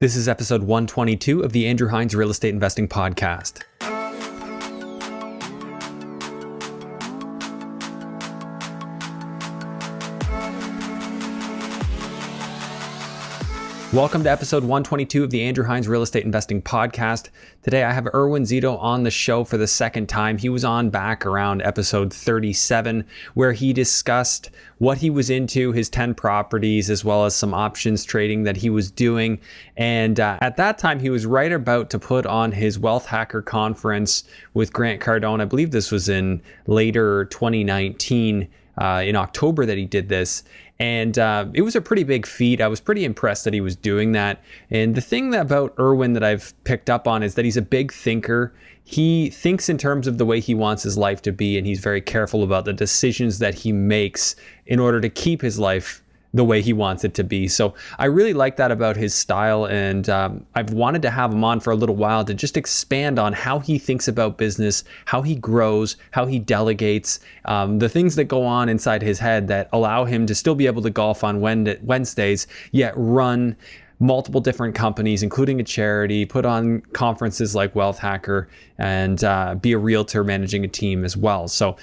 This is episode 122 of the Andrew Hines Real Estate Investing Podcast. Welcome to episode 122 of the Andrew Hines Real Estate Investing Podcast. Today I have Erwin Szeto on the show for the second time. He was on back around episode 37, where he discussed what he was into, his 10 properties, as well as some options trading that he was doing. And at that time, he was right about to put on his Wealth Hacker Conference with Grant Cardone. I believe this was in later 2019, in October that he did this. And it was a pretty big feat. I was pretty impressed that he was doing that. And the thing about Erwin that I've picked up on is that he's a big thinker. He thinks in terms of the way he wants his life to be, and he's very careful about the decisions that he makes in order to keep his life the way he wants it to be. So I really like that about his style, and I've wanted to have him on for a little while to just expand on how he thinks about business, how he grows, how he delegates, the things that go on inside his head that allow him to still be able to golf on Wednesdays, yet run multiple different companies, including a charity, put on conferences like Wealth Hacker, and be a realtor managing a team as well. So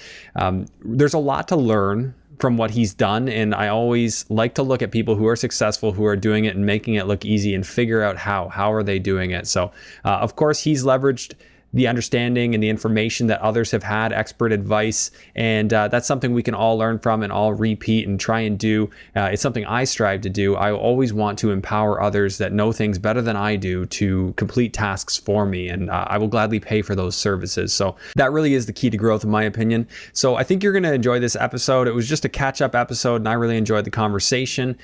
there's a lot to learn from what he's done. And I always like to look at people who are successful, who are doing it and making it look easy, and figure out how are they doing it. So of course, he's leveraged the understanding and the information that others have had, expert advice, and that's something we can all learn from and all repeat and try and do. It's something I strive to do. I always want to empower others that know things better than I do to complete tasks for me, and I will gladly pay for those services. So that really is the key to growth, in my opinion. So I think you're going to enjoy this episode. It was just a catch-up episode, and I really enjoyed the conversation.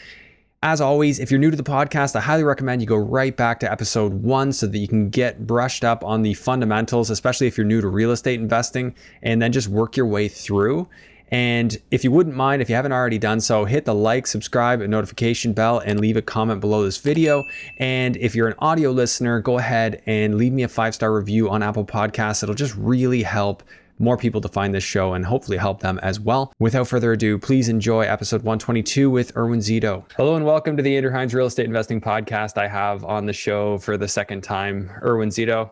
As always, if you're new to the podcast, I highly recommend you go right back to episode 1 so that you can get brushed up on the fundamentals, especially if you're new to real estate investing, and then just work your way through. And if you wouldn't mind, if you haven't already done so, hit the like, subscribe, and notification bell, and leave a comment below this video. And if you're an audio listener, go ahead and leave me a 5-star review on Apple Podcasts. It'll just really help more people to find this show and hopefully help them as well. Without further ado, please enjoy episode 122 with Erwin Szeto. Hello and welcome to the Andrew Hines Real Estate Investing Podcast. I have on the show for the second time, Erwin Szeto.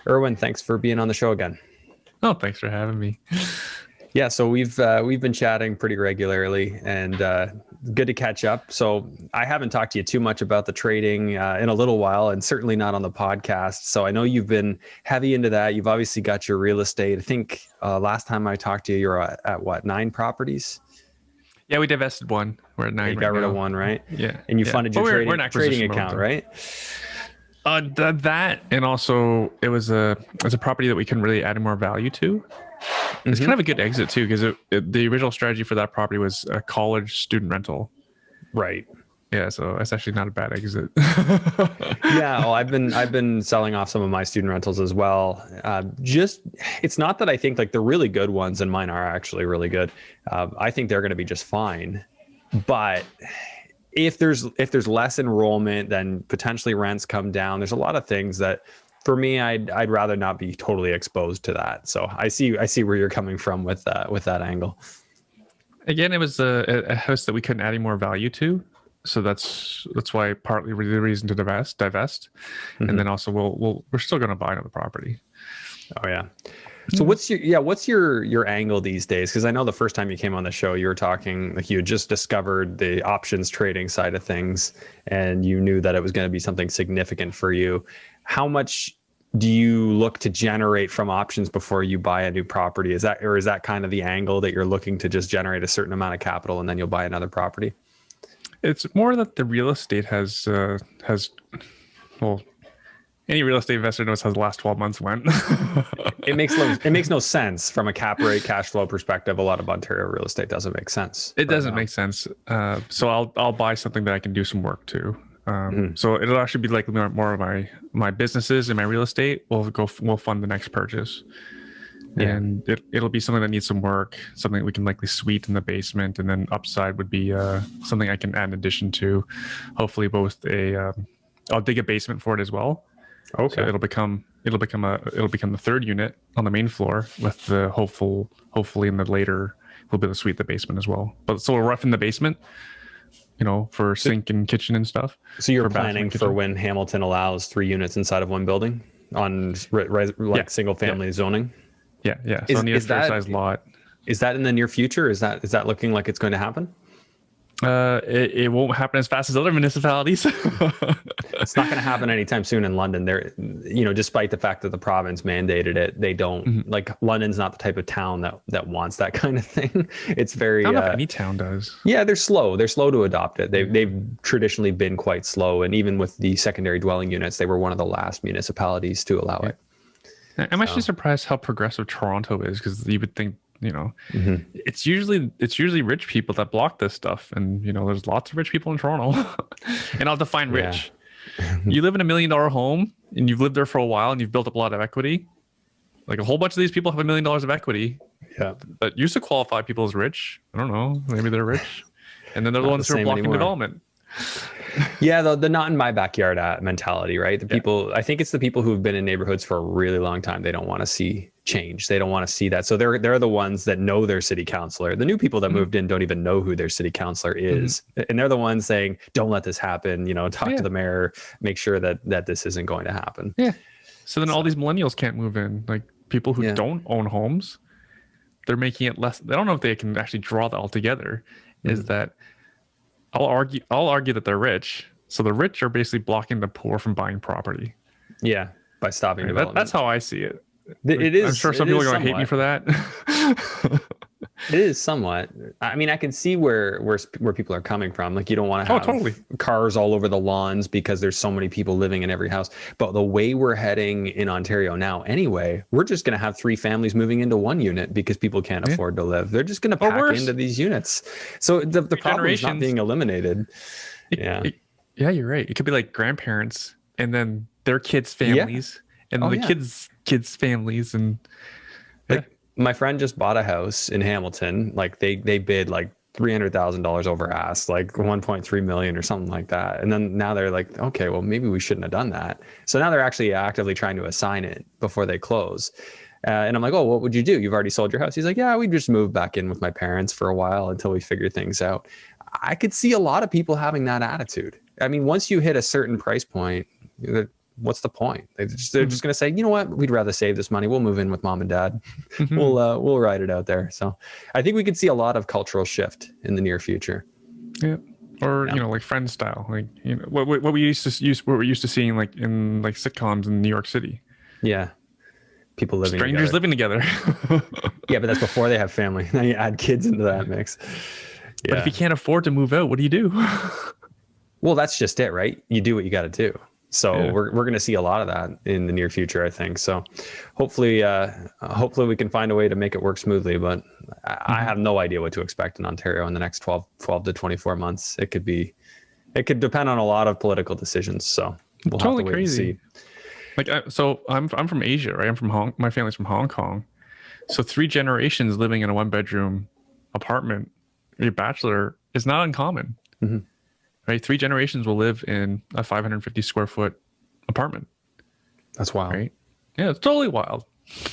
Erwin, thanks for being on the show again. Oh, thanks for having me. Yeah, so we've been chatting pretty regularly, and good to catch up. So I haven't talked to you too much about the trading in a little while, and certainly not on the podcast. So I know you've been heavy into that. You've obviously got your real estate. I think last time I talked to you, you're at what, 9 properties? Yeah, we divested one. We're at 9. You got rid of one, right? Yeah. And you funded your trading account, right? That, and also it was a property that we couldn't really add more value to. It's kind of a good exit too, because the original strategy for that property was a college student rental. Right. Yeah, so it's actually not a bad exit. Yeah, well, I've been selling off some of my student rentals as well. It's not that I think like the really good ones, and mine are actually really good. I think they're going to be just fine. But if there's less enrollment, then potentially rents come down. There's a lot of things that, for me, I'd rather not be totally exposed to that. So I see where you're coming from with that angle. Again, it was a house that we couldn't add any more value to, so that's why partly the reason to divest, mm-hmm. And then also we're still going to buy another property. Oh yeah. So what's your angle these days? Because I know the first time you came on the show, you were talking like you had just discovered the options trading side of things, and you knew that it was going to be something significant for you. How much do you look to generate from options before you buy a new property? Is that kind of the angle that you're looking to just generate a certain amount of capital and then you'll buy another property? It's more that the real estate has any real estate investor knows how the last 12 months went. It makes no sense from a cap rate cash flow perspective. A lot of Ontario real estate doesn't make sense. It doesn't make sense. So I'll buy something that I can do some work to. So it'll actually be like more of my businesses and my real estate. We'll fund the next purchase, and it'll be something that needs some work, something that we can likely suite in the basement, and then upside would be something I can add in addition to. Hopefully, I'll dig a basement for it as well. Okay, so it'll become the third unit on the main floor with the hopefully in the later we'll be able to suite the basement as well. But so we'll rough in the basement. for sink and kitchen and stuff. So you're for bathroom and planning for kitchen. when Hamilton allows 3 units inside of one building on Yeah. single family zoning? Yeah. So I need a fair sized lot. Is that in the near future? Is that looking like it's going to happen? It won't happen as fast as other municipalities. It's not going to happen anytime soon in London. There, despite the fact that the province mandated it, they don't like London's not the type of town that wants that kind of thing. It's very. I don't know if any town does. Yeah, they're slow. They're slow to adopt it. They've traditionally been quite slow, and even with the secondary dwelling units, they were one of the last municipalities to allow it. I'm actually surprised how progressive Toronto is, because you would think, it's usually rich people that block this stuff, and there's lots of rich people in Toronto. And I'll define rich. You live in $1 million home and you've lived there for a while and you've built up a lot of equity. Like a whole bunch of these people have $1 million of equity. Yeah, that used to qualify people as rich. I don't know, maybe they're rich, and then they're the ones who are blocking development. Yeah, the not in my backyard mentality, right? The people, I think it's the people who've been in neighborhoods for a really long time. They don't want to see change. They don't want to see that. So they're the ones that know their city councilor. The new people that moved in don't even know who their city councilor is. And they're the ones saying, don't let this happen, talk to the mayor, make sure that this isn't going to happen. Yeah. So then all these millennials can't move in. Like people who don't own homes, they're making it less. I don't know if they can actually draw that all together. Is that I'll argue that they're rich. So the rich are basically blocking the poor from buying property. Yeah, by stopping development. That's how I see it. It is. I'm sure some people are going to hate me for that. It is somewhat. I mean, I can see where people are coming from. Like, you don't want to have cars all over the lawns because there's so many people living in every house. But the way we're heading in Ontario now, anyway, we're just going to have 3 families moving into 1 unit because people can't afford to live. They're just going to pack into these units. So the problem is not being eliminated. Yeah, you're right. It could be like grandparents and then their kids' families and the kids' families and. My friend just bought a house in Hamilton. Like they bid like $300,000 over ask, like 1.3 million or something like that. And then now they're like, okay, well, maybe we shouldn't have done that. So now they're actually actively trying to assign it before they close. And I'm like, oh, what would you do? You've already sold your house. He's like, yeah, we just moved back in with my parents for a while until we figure things out. I could see a lot of people having that attitude. I mean, once you hit a certain price point, what's the point? They're just going to say, you know what, we'd rather save this money. We'll move in with mom and dad. We'll ride it out there. So I think we could see a lot of cultural shift in the near future. Yeah. Or, like friend style, like, what we used to seeing like in like sitcoms in New York City. Yeah. People living strangers living together. Yeah. But that's before they have family. Now you add kids into that mix. Yeah. But if you can't afford to move out, what do you do? Well, that's just it, right? You do what you got to do. So we're going to see a lot of that in the near future, I think. So hopefully we can find a way to make it work smoothly. But I have no idea what to expect in Ontario in the next 12 to 24 months. It could depend on a lot of political decisions. So we'll have to wait and see. Like, so I'm from Asia, right? My family's from Hong Kong. So 3 generations living in a 1-bedroom apartment, a bachelor, is not uncommon. Right, 3 generations will live in a 550 square foot apartment. That's wild. Right? Yeah, it's totally wild.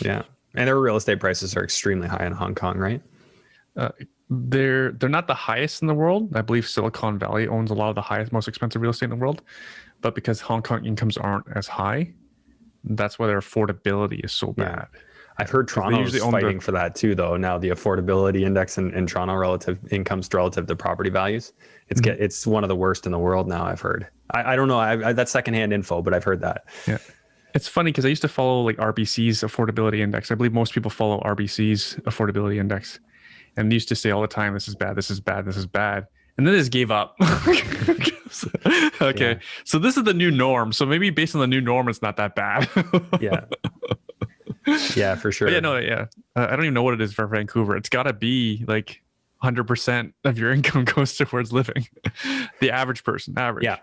Yeah, and their real estate prices are extremely high in Hong Kong, right? They're not the highest in the world. I believe Silicon Valley owns a lot of the highest, most expensive real estate in the world. But because Hong Kong incomes aren't as high, that's why their affordability is so bad. I've heard Toronto's fighting for that too, though. Now the affordability index in Toronto relative to property values, it's one of the worst in the world now. I've heard. I don't know. That's secondhand info, but I've heard that. Yeah, it's funny because I used to follow like RBC's affordability index. I believe most people follow RBC's affordability index, and they used to say all the time, "This is bad. This is bad. This is bad," and then they just gave up. Okay, so this is the new norm. So maybe based on the new norm, it's not that bad. Yeah, for sure. But I don't even know what it is for Vancouver. It's got to be like 100% of your income goes towards living. The average person, Yeah.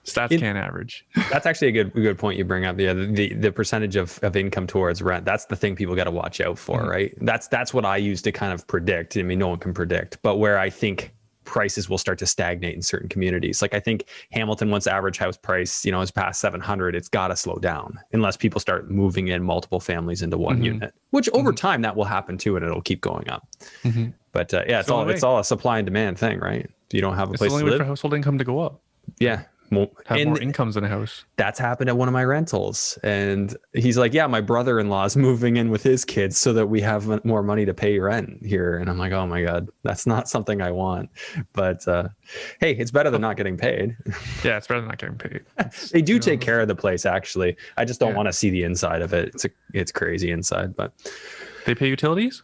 Stats can't average. That's actually a good point you bring up. Yeah, the percentage of income towards rent. That's the thing people got to watch out for, right? That's what I use to kind of predict. I mean, no one can predict, but where I think prices will start to stagnate in certain communities. Like I think Hamilton, once average house price, is past 700, it's got to slow down unless people start moving in multiple families into one unit, which over time that will happen too, and it'll keep going up. But yeah, it's all a supply and demand thing, right? You don't have a place to live. It's the only way for household income to go up. Yeah. Have more incomes in a house. That's happened at one of my rentals. And he's like, yeah, my brother-in-law is moving in with his kids so that we have more money to pay rent here. And I'm like, oh my God, that's not something I want. But hey, it's better than not getting paid. Yeah, it's better than not getting paid. They do take care of the place, actually. I just don't want to see the inside of it. It's crazy inside, but they pay utilities?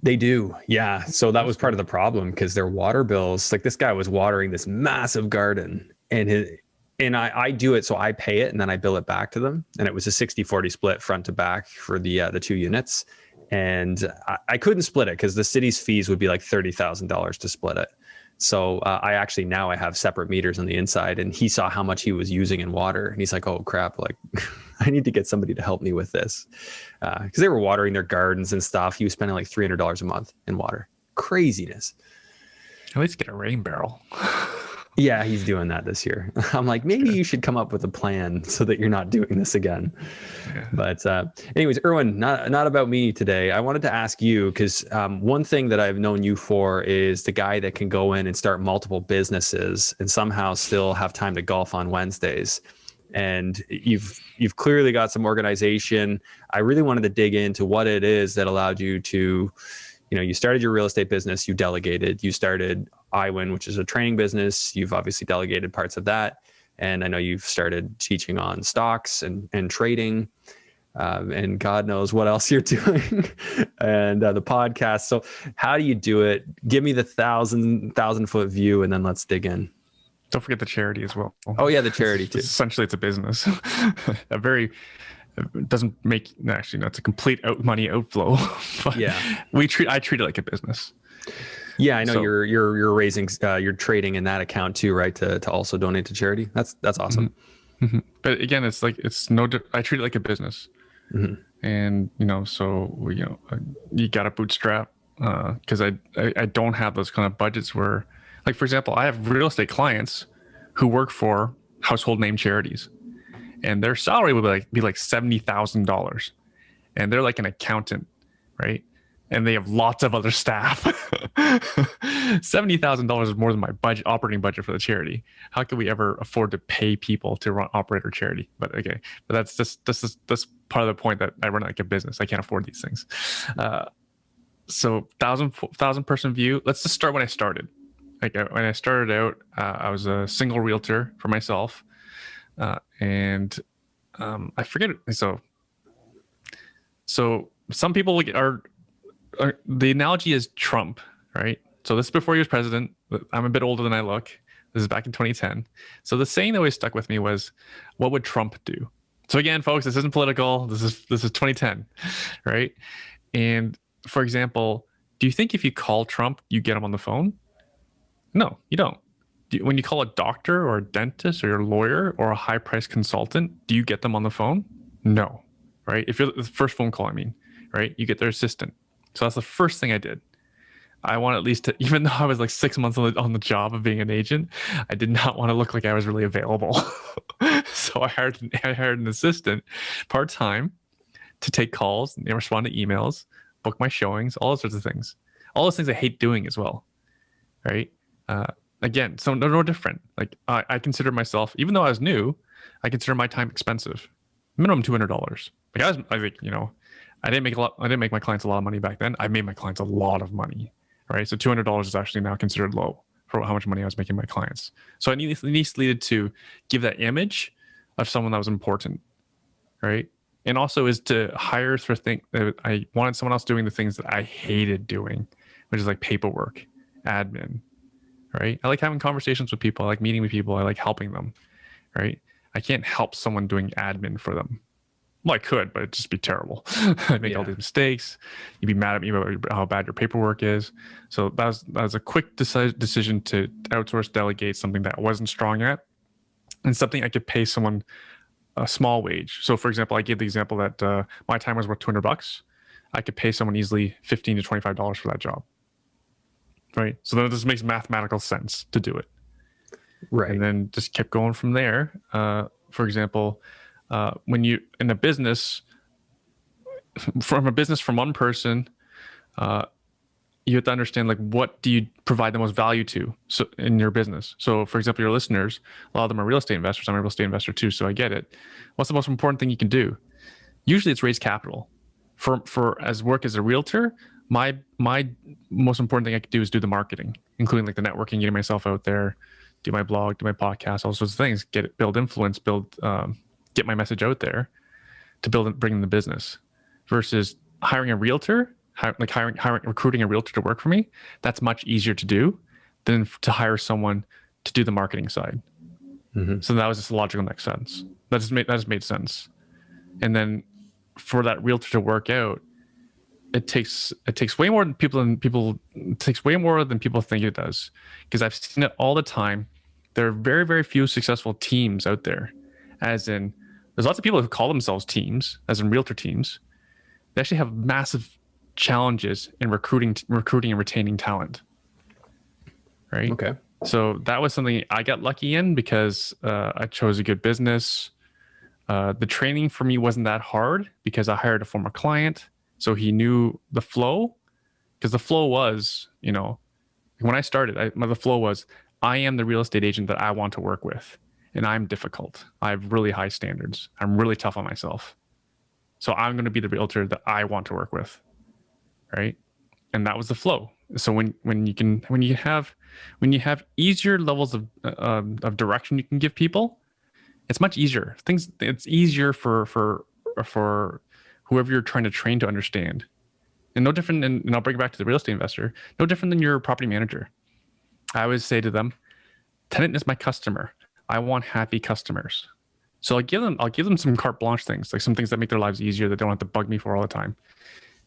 They do. Yeah. So that was part of the problem, because their water bills, like this guy was watering this massive garden, and I do it. So I pay it and then I bill it back to them. And it was a 60-40 split front to back for the 2 units. And I couldn't split it because the city's fees would be like $30,000 to split it. So I have separate meters on the inside, and he saw how much he was using in water. And he's like, oh crap, like I need to get somebody to help me with this. Because they were watering their gardens and stuff. He was spending like $300 a month in water. Craziness. At least get a rain barrel. Yeah, he's doing that this year. I'm like, maybe you should come up with a plan so that you're not doing this again. Yeah. But anyways, Erwin, not about me today. I wanted to ask you, because one thing that I've known you for is the guy that can go in and start multiple businesses and somehow still have time to golf on Wednesdays. And you've clearly got some organization. I really wanted to dig into what it is that allowed you to, you started your real estate business, you delegated, you started iWin, which is a training business. You've obviously delegated parts of that. And I know you've started teaching on stocks and trading, and God knows what else you're doing, and the podcast. So how do you do it? Give me the 1,000-foot view, and then let's dig in. Don't forget the charity as well. Oh yeah, the charity too. Essentially, it's a business. It doesn't make, actually, no, it's a complete money outflow. But yeah, I treat it like a business. Yeah, I know. So, you're raising, you're trading in that account too, right? To also donate to charity. That's awesome. Mm-hmm. But again, it's like, I treat it like a business, and so you got to bootstrap, because I don't have those kind of budgets where, like for example, I have real estate clients who work for household name charities, and their salary would be like $70,000, and they're like an accountant, right? And they have lots of other staff. $70,000 is more than my operating budget for the charity. How could we ever afford to pay people to operate our charity? But okay, but that's part of the point, that I run like a business. I can't afford these things. So 1,000 person view. Let's just start when I started. Like when I started out, I was a single realtor for myself, and I forget it. So some people are the analogy is Trump, right? So this is before he was president. I'm a bit older than I look. This is back in 2010. So the saying that always stuck with me was, what would Trump do? So again, folks, this isn't political. This is 2010, right? And for example, do you think if you call Trump, you get him on the phone? No, you don't. When you call a doctor or a dentist or your lawyer or a high-priced consultant, do you get them on the phone? No, right? If you're the first phone call, right? You get their assistant. So that's the first thing I did. I want at least to, even though I was like 6 months on the job of being an agent, I did not want to look like I was really available. So I hired an assistant part-time to take calls and respond to emails, book my showings, all those sorts of things. All those things I hate doing as well, right? Again, so no different. Like I consider myself, even though I was new, I consider my time expensive. Minimum $200. Like I think, I didn't make my clients a lot of money back then. I made my clients a lot of money, right? So $200 is actually now considered low for how much money I was making my clients. So I needed to give that image of someone that was important, right? And also is to hire for things that I wanted someone else doing the things that I hated doing, which is like paperwork, admin, right? I like having conversations with people. I like meeting with people. I like helping them, right? I can't help someone doing admin for them. Well, I could, but it'd just be terrible. I'd make all these mistakes. You'd be mad at me about how bad your paperwork is. So that was a quick decision to outsource, delegate something that I wasn't strong at, and something I could pay someone a small wage. So for example, I gave the example that my time was worth $200. I could pay someone easily $15 to $25 for that job. right? So then it just makes mathematical sense to do it. Right. And then just kept going from there. For example, when you in a business, from one person, you have to understand like what do you provide the most value to so in your business. So for example, your listeners, a lot of them are real estate investors. I'm a real estate investor too, so I get it. What's the most important thing you can do? Usually it's raise capital. For as work as a realtor, my most important thing I could do is do the marketing, including like the networking, getting myself out there, do my blog, do my podcast, all sorts of things, build influence, get my message out there to bring in the business. Versus hiring a realtor, recruiting a realtor to work for me, that's much easier to do than to hire someone to do the marketing side. Mm-hmm. So that was just a logical next sense. That just made sense. And then for that realtor to work out, it takes way more than people think it does. Because I've seen it all the time. There are very, very few successful teams out there. As in, there's lots of people who call themselves teams, as in realtor teams. They actually have massive challenges in recruiting and retaining talent. Right? Okay. So that was something I got lucky in because I chose a good business. The training for me wasn't that hard because I hired a former client. So he knew the flow, because the flow was, when I started, the flow was, I am the real estate agent that I want to work with. And I'm difficult. I have really high standards. I'm really tough on myself. So I'm going to be the realtor that I want to work with. Right. And that was the flow. So when you have easier levels of direction you can give people, it's much easier. It's easier for whoever you're trying to train to understand. And no different than, and I'll bring it back to the real estate investor, no different than your property manager. I always say to them, tenant is my customer. I want happy customers. So I'll give them some carte blanche things, like some things that make their lives easier that they don't have to bug me for all the time.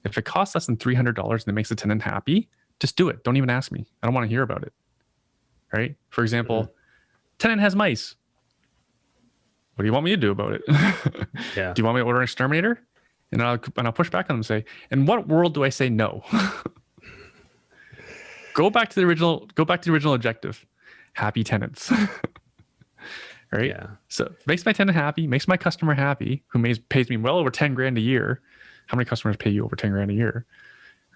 If it costs less than $300 and it makes the tenant happy, just do it. Don't even ask me. I don't want to hear about it. Right? For example, tenant has mice. What do you want me to do about it? Yeah. Do you want me to order an exterminator? And I'll push back on them and say, in what world do I say no? Go back to the original objective. Happy tenants. Right? Yeah. So makes my tenant happy, makes my customer happy, who pays me well over 10 grand a year. How many customers pay you over 10 grand a year?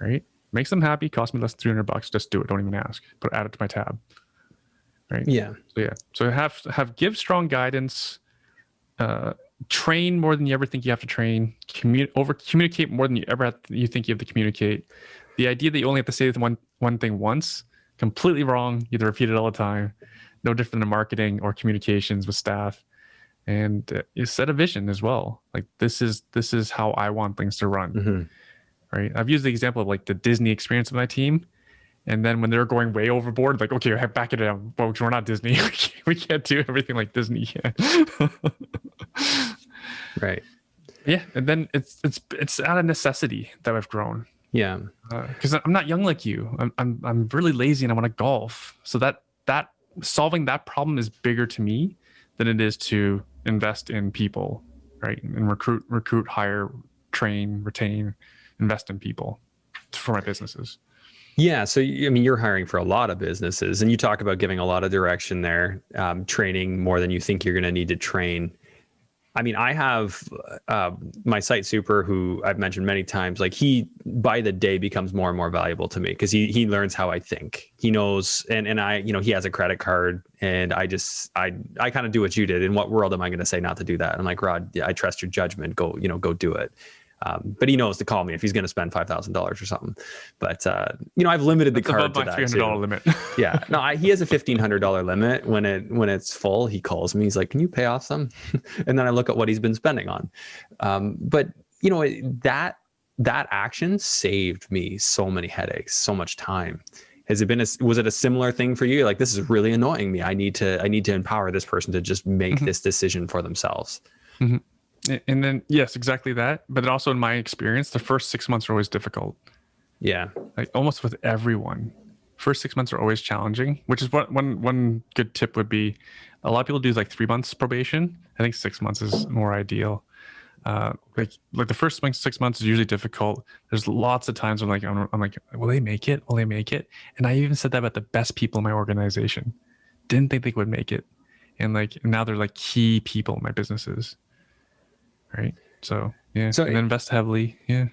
Right? Makes them happy, cost me less than $300. Just do it. Don't even ask. Add it to my tab. Right? Yeah. So have give strong guidance. Train more than you ever think you have to train. Communicate more than you think you have to communicate. The idea that you only have to say one thing once, completely wrong. You have to repeat it all the time. No different than marketing or communications with staff. And you set a vision as well. Like this is how I want things to run. Mm-hmm. Right? I've used the example of like the Disney experience with my team. And then when they're going way overboard, like, okay, back it up, folks. We're not Disney. We can't do everything like Disney can. Right. Yeah. And then it's out of necessity that I've grown. Yeah. Because I'm not young like you. I'm really lazy and I want to golf. So that solving that problem is bigger to me than it is to invest in people, right? And recruit, hire, train, retain, invest in people for my businesses. Yeah. So, I mean, you're hiring for a lot of businesses and you talk about giving a lot of direction there, training more than you think you're going to need to train. I mean, I have my site super, who I've mentioned many times, like he by the day becomes more and more valuable to me because he learns how I think. He knows, and I, he has a credit card, and I kind of do what you did. In what world am I going to say not to do that? I'm like, Rod, I trust your judgment. Go do it. But he knows to call me if he's going to spend $5,000 or something. But I've limited the card to that $300 limit. Yeah, no, he has a $1,500 limit. When it's full, he calls me. He's like, "Can you pay off some?" And then I look at what he's been spending on. But that action saved me so many headaches, so much time. Was it a similar thing for you? Like, this is really annoying me. I need to empower this person to just make this decision for themselves. Mm-hmm. And then, yes, exactly that. But also in my experience, the first 6 months are always difficult. Yeah. Like almost with everyone. First 6 months are always challenging, which is what one good tip would be. A lot of people do like 3 months probation. I think 6 months is more ideal. Like the first 6 months is usually difficult. There's lots of times I'm like, will they make it? Will they make it? And I even said that about the best people in my organization. Didn't think they would make it, and now they're like key people in my businesses, right? So yeah, So and then invest heavily. Yeah.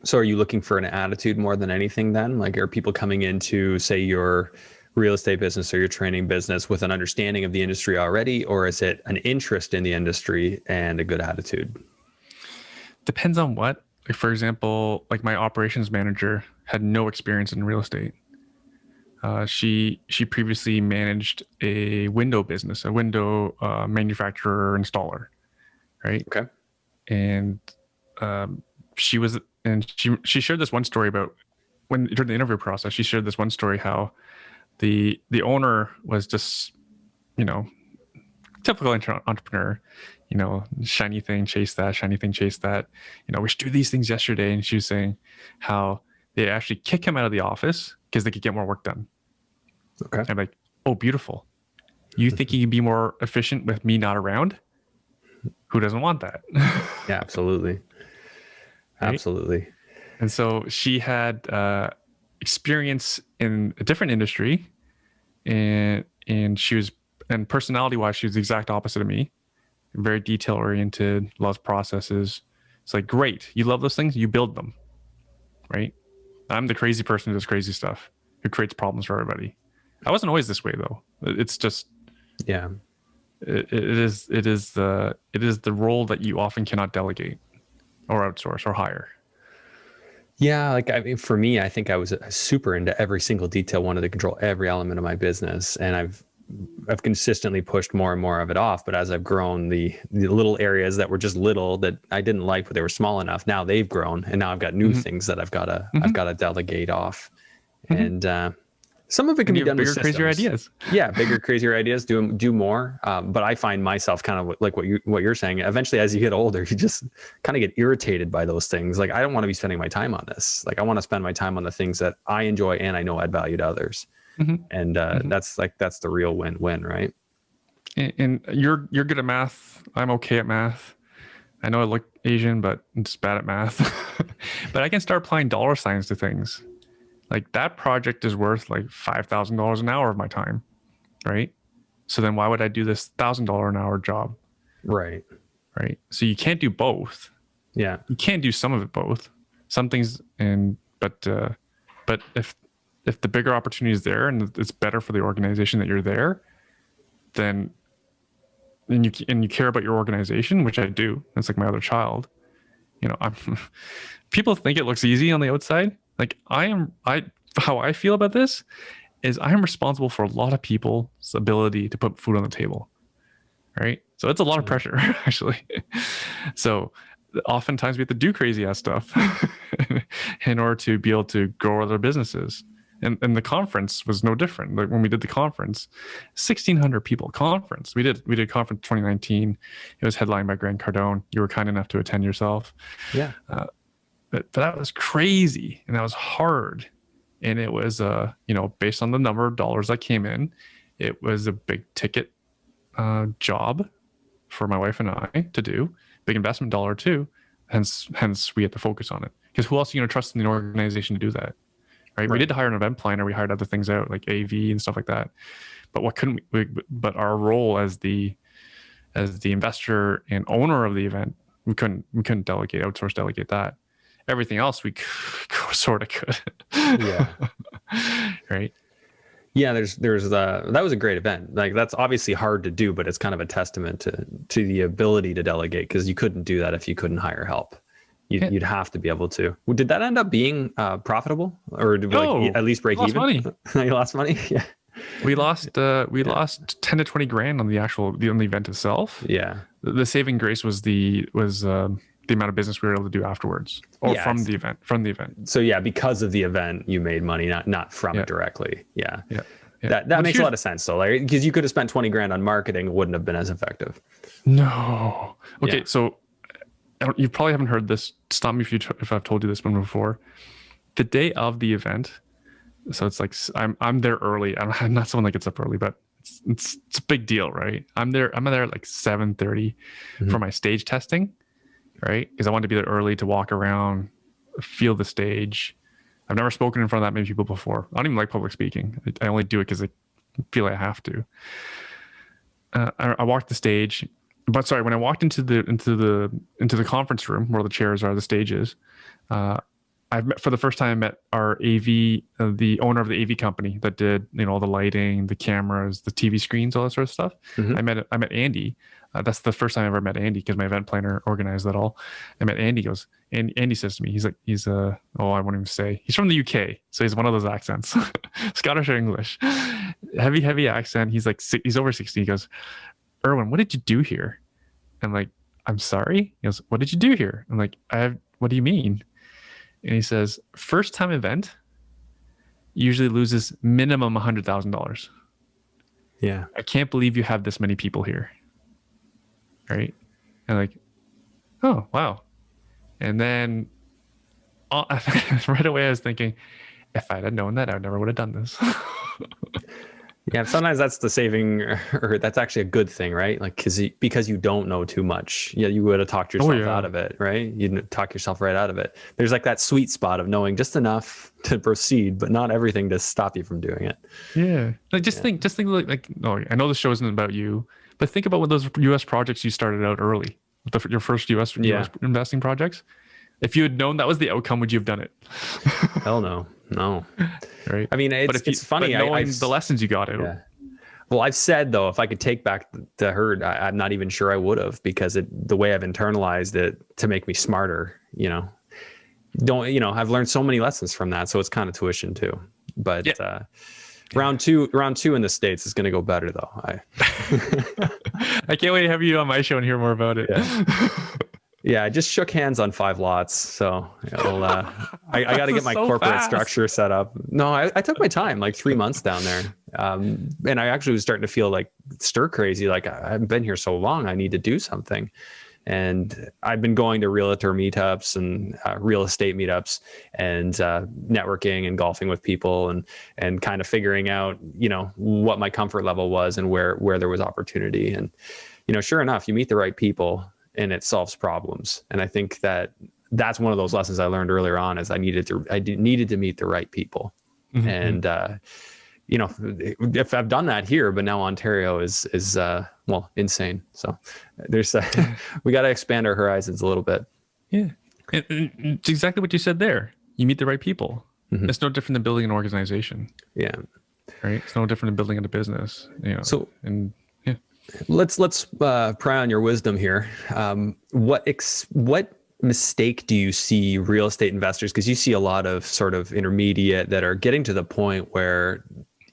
So are you looking for an attitude more than anything then? Like, are people coming into, say, your real estate business or your training business with an understanding of the industry already, or is it an interest in the industry and a good attitude? Depends on what. Like, for example, like my operations manager had no experience in real estate. She previously managed a window business, a window manufacturer installer, right? Okay. And she shared this one story about when during the interview process. She shared this one story how the owner was just, typical entrepreneur, shiny thing, chase that, shiny thing, chase that. We should do these things yesterday. And she was saying how they actually kick him out of the office because they could get more work done. Okay. I'm like, oh, beautiful. You think you can be more efficient with me not around? Who doesn't want that? Yeah, absolutely. Right? Absolutely. And so she had experience in a different industry, and she was, and personality wise, she was the exact opposite of me. Very detail oriented, loves processes. It's like, great, you love those things, you build them, right? I'm the crazy person who does crazy stuff, who creates problems for everybody. I wasn't always this way though. It's just, Yeah. it is the role that you often cannot delegate or outsource or hire. Yeah, like, I mean, for me, I think I was super into every single detail, wanted to control every element of my business, and I've consistently pushed more and more of it off. But as I've grown, the little areas that were just little that I didn't like, but they were small enough, now they've grown, and now I've got new things that I've got to delegate off, and some of it can be done with bigger, systems. crazier ideas. Yeah, bigger, crazier ideas. Do more. But I find myself kind of like what you're saying. Eventually, as you get older, you just kind of get irritated by those things. Like, I don't want to be spending my time on this. Like, I want to spend my time on the things that I enjoy and I know add value to others. And that's the real win-win, right? And you're good at math. I'm okay at math. I know I look Asian, but I'm just bad at math. But I can start applying dollar signs to things. Like, that project is worth like $5,000 an hour of my time, right? So then why would I do this $1,000 an hour job? Right. Right. So you can't do both. Yeah. You can't do some of it both. Some things, but if the bigger opportunity is there and it's better for the organization that you're there, then and you care about your organization, which I do. That's like my other child. People think it looks easy on the outside. Like, how I feel about this is I am responsible for a lot of people's ability to put food on the table, right? So it's a lot of pressure, actually. So oftentimes we have to do crazy ass stuff in order to be able to grow other businesses. And the conference was no different. Like, when we did the conference, 1,600 people conference. We did conference 2019. It was headlined by Grant Cardone. You were kind enough to attend yourself. Yeah. But that was crazy, and that was hard, and it was based on the number of dollars that came in, it was a big ticket job for my wife and I to do, big investment dollar too. Hence we had to focus on it, because who else are you going to trust in the organization to do that, right? We did hire an event planner, we hired other things out like AV and stuff like that, but but our role as the investor and owner of the event, we couldn't delegate that. Everything else we sort of could. Yeah. Right. Yeah, that was a great event. Like, that's obviously hard to do, but it's kind of a testament to the ability to delegate, because you couldn't do that if you couldn't hire help. You'd have to be able to. Did that end up being profitable, or did we at least break even? Money. You lost money. Yeah. We lost 10 to 20 grand on the event itself. Yeah. The saving grace was the amount of business we were able to do afterwards, or from the event. So yeah, because of the event, you made money, not from it directly. Yeah. That makes a lot of sense though, like, because you could have spent 20 grand on marketing, it wouldn't have been as effective. No. Okay. So you probably haven't heard this. Stop me if I've told you this one before. The day of the event. So it's like, I'm there early. I'm not someone that gets up early, but it's a big deal, right? I'm there at like 7:30 for my stage testing. right? Because I wanted to be there early to walk around, feel the stage. I've never spoken in front of that many people before. I don't even like public speaking. I only do it because I feel like I have to. I walked the stage, but sorry, when I walked into the conference room where the chairs are, the stages, for the first time I met our AV, the owner of the AV company that did, all the lighting, the cameras, the TV screens, all that sort of stuff. Mm-hmm. I met Andy. That's the first time I ever met Andy because my event planner organized that all. I met Andy. Andy says to me, I won't even say. He's from the UK, so he's one of those accents, Scottish or English, heavy accent. He's over 60. He goes, Erwin, what did you do here? I'm like, I'm sorry. He goes, what did you do here? I'm like, what do you mean? And he says, first time event usually loses minimum $100,000. Yeah. I can't believe you have this many people here. Right. And like, oh, wow. And then right away I was thinking, if I'd have known that, I never would have done this. Yeah, sometimes that's the saving, or that's actually a good thing, right? Like, because you don't know too much. Yeah, you would have talked yourself out of it, right? You'd talk yourself right out of it. There's like that sweet spot of knowing just enough to proceed, but not everything to stop you from doing it. Yeah, like think like, no, I know the show isn't about you, but think about what those U.S. projects you started out early, your first U.S. investing projects. If you had known that was the outcome, would you have done it? Hell no. Right. I mean, it's funny. Knowing the lessons you got out. Yeah. Well, I've said though, if I could take back the herd, I'm not even sure I would have, because the way I've internalized it to make me smarter, I've learned so many lessons from that. So it's kind of tuition too. But round two in the States is going to go better though. I can't wait to have you on my show and hear more about it. Yeah. Yeah, I just shook hands on 5 lots, so I got to get my corporate structure set up. No, I took my time, like 3 months down there, and I actually was starting to feel like stir crazy. Like, I've been here so long, I need to do something. And I've been going to realtor meetups and real estate meetups and networking and golfing with people and kind of figuring out, what my comfort level was and where there was opportunity. And sure enough, you meet the right people, and it solves problems. And I think that's one of those lessons I learned earlier on, is I needed to meet the right people. Mm-hmm. And, if I've done that here, but now Ontario is insane. So there's, we got to expand our horizons a little bit. Yeah. It's exactly what you said there. You meet the right people. Mm-hmm. It's no different than building an organization. Yeah. Right. It's no different than building a business, So, let's pry on your wisdom here. What mistake do you see real estate investors, because you see a lot of sort of intermediate that are getting to the point where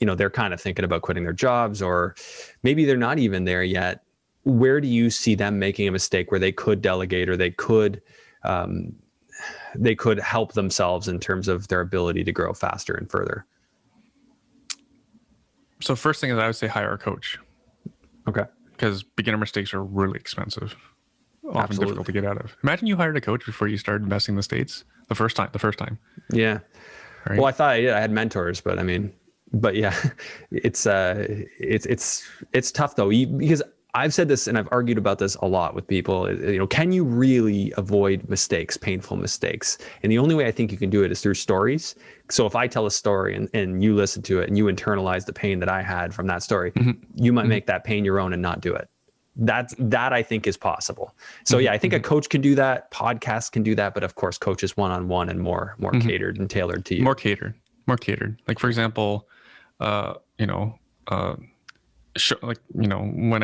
they're kind of thinking about quitting their jobs, or maybe they're not even there yet. Where do you see them making a mistake where they could delegate, or they could help themselves in terms of their ability to grow faster and further? So first thing is, I would say hire a coach. Okay. Because beginner mistakes are really expensive, often Absolutely. difficult to get out of. Imagine you hired a coach before you started investing in the States the first time. Yeah. Right? Well, I thought I did. I had mentors, but yeah, it's tough though, because I've said this and I've argued about this a lot with people. Can you really avoid mistakes, painful mistakes? And the only way I think you can do it is through stories. So if I tell a story and you listen to it and you internalize the pain that I had from that story, mm-hmm. you might mm-hmm. make that pain your own and not do it. That I think is possible. So yeah, I think a coach can do that. Podcasts can do that, but of course, coaches one-on-one and more mm-hmm. catered and tailored to you. More catered. Like for example, when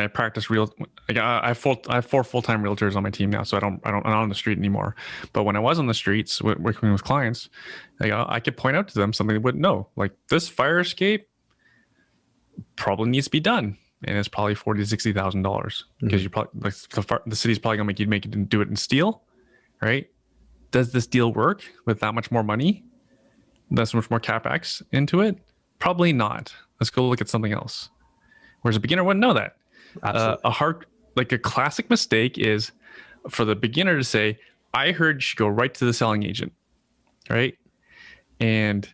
I practice I have 4 full-time realtors on my team now, so I'm not on the street anymore. But when I was on the streets working with clients, I could point out to them something they wouldn't know, like this fire escape probably needs to be done, and it's probably $40,000 to $60,000 because you probably the city's probably gonna make you do it in steel, right? Does this deal work with that much more money? That's much more capex into it? Probably not. Let's go look at something else. Whereas a beginner wouldn't know that. A classic mistake is for the beginner to say, I heard you should go right to the selling agent, right? And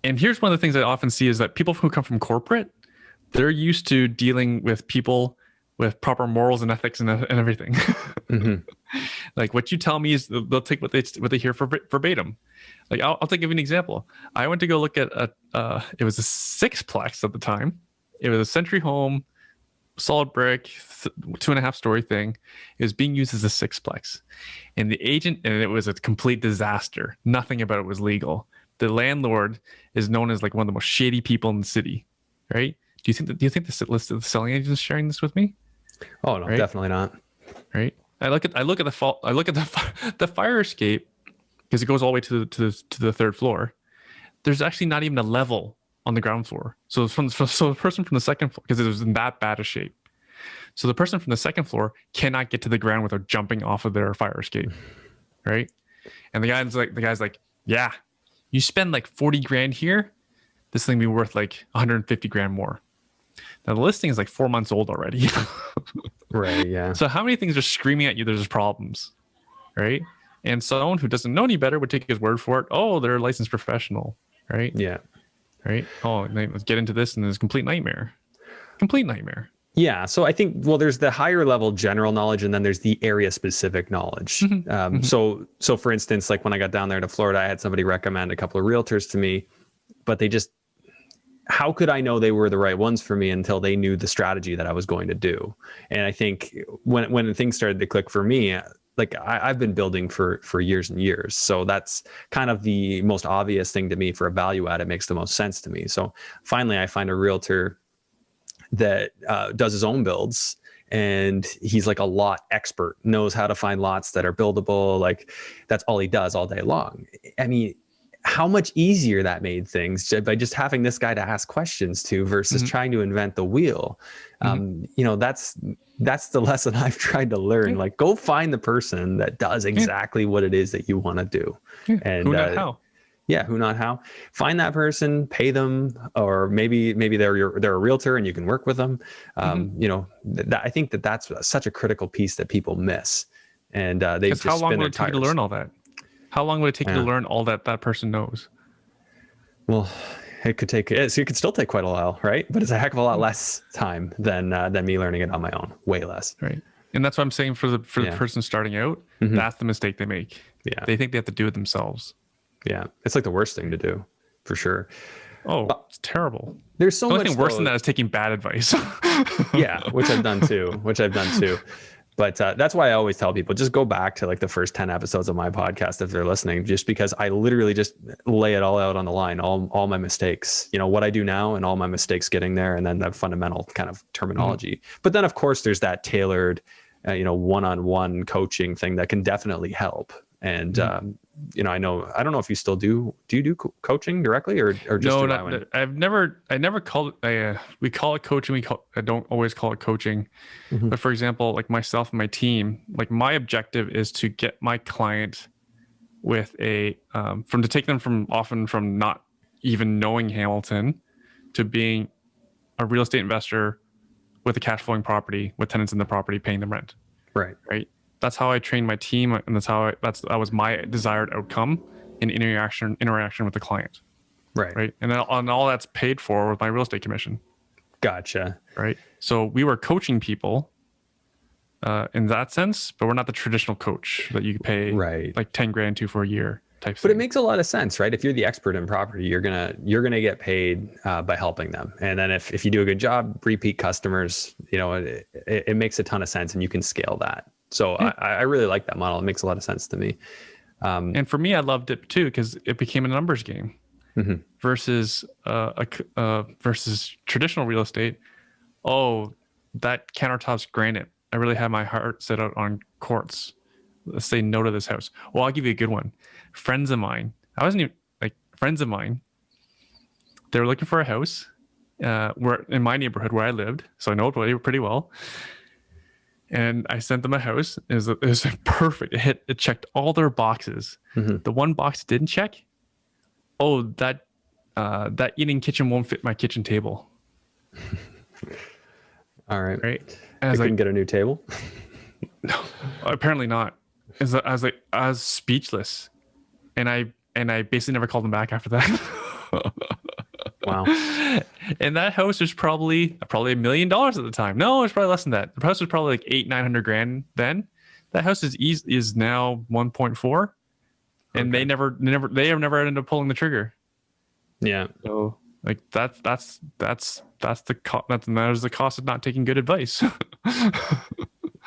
here's one of the things I often see is that people who come from corporate, they're used to dealing with people with proper morals and ethics and everything. Like what you tell me is they'll take what they hear verbatim. Like I'll give you an example. I went to go look at it was a sixplex at the time. It was a century home, solid brick, 2.5 story thing. It was being used as a sixplex, and the agent, and it was a complete disaster. Nothing about it was legal. The landlord is known as like one of the most shady people in the city, right? Do you think the selling agent is sharing this with me? Oh no, right? Definitely not. Right. I look at the fire escape, because it goes all the way to the third floor. There's actually not even a level on the ground floor. So the person from the second floor, because it was in that bad a shape. So the person from the second floor cannot get to the ground without jumping off of their fire escape, right? And the guy's like, yeah, you spend like 40 grand here, this thing be worth like 150 grand more. Now the listing is like 4 months old already. Right. Yeah. So how many things are screaming at you there's problems, right? And someone who doesn't know any better would take his word for it. Oh, they're a licensed professional, right? Yeah. Right. Oh, let's get into this, and it's a complete nightmare. Complete nightmare. Yeah. So I think, well, there's the higher level general knowledge, and then there's the area specific knowledge. So for instance, like when I got down there to Florida, I had somebody recommend a couple of realtors to me, but how could I know they were the right ones for me until they knew the strategy that I was going to do? And I think when things started to click for me, like I've been building for years and years. So that's kind of the most obvious thing to me for a value add. It makes the most sense to me. So finally I find a realtor that does his own builds, and he's like a lot expert, knows how to find lots that are buildable. Like that's all he does all day long. I mean, how much easier that made things by just having this guy to ask questions to versus trying to invent the wheel. That's the lesson I've tried to learn. Like, go find the person that does exactly what it is that you want to do. And who, not how. Yeah, who, not how. Find that person, pay them, or maybe they're a realtor and you can work with them. I think that's such a critical piece that people miss. And they just how long spin will their it take you tires. to learn all that? How long would it take you to learn all that person knows? Well, it could still take quite a while, right? But it's a heck of a lot less time than me learning it on my own. Way less. Right. And that's what I'm saying for the person starting out. That's the mistake they make. Yeah. They think they have to do it themselves. Yeah. It's like the worst thing to do, for sure. Oh, it's terrible. There's so much. The only thing worse than that is taking bad advice. Yeah, which I've done too. But that's why I always tell people, just go back to like the first 10 episodes of my podcast if they're listening, just because I literally just lay it all out on the line, all my mistakes, what I do now and all my mistakes getting there, and then the fundamental kind of terminology. But then, of course, there's that tailored, one-on-one coaching thing that can definitely help. And, I don't know if you still do you do coaching directly or just no, I never called it, we call it coaching. I don't always call it coaching, but for example, like myself and my team, like my objective is to get my client with to take them from not even knowing Hamilton to being a real estate investor with a cash flowing property with tenants in the property paying them rent. Right. That's how I trained my team, and that was my desired outcome in interaction with the client. Right. And all that's paid for with my real estate commission. Gotcha. Right. So we were coaching people in that sense, but we're not the traditional coach that you pay like 10 grand to for a year type thing. But it makes a lot of sense, right? If you're the expert in property, you're gonna get paid by helping them. And then if you do a good job, repeat customers, it makes a ton of sense, and you can scale that. So I really like that model. It makes a lot of sense to me. And for me, I loved it too, because it became a numbers game versus versus traditional real estate. Oh, that countertop's granite. I really had my heart set out on quartz. Let's say no to this house. Well, I'll give you a good one. Friends of mine, they were looking for a house in my neighborhood where I lived. So I know it pretty well. And I sent them a house. It was perfect. It checked all their boxes. The one box it didn't check. Oh, that eating kitchen won't fit my kitchen table. All right. Right. And I couldn't get a new table. No, apparently not. I was speechless, and I basically never called them back after that. Wow. And that house was probably $1 million at the time. No, it's probably less than that. The house was probably like 800-900 grand then. That house is now 1.4, and they have never ended up pulling the trigger. Yeah. So like that is the cost of not taking good advice.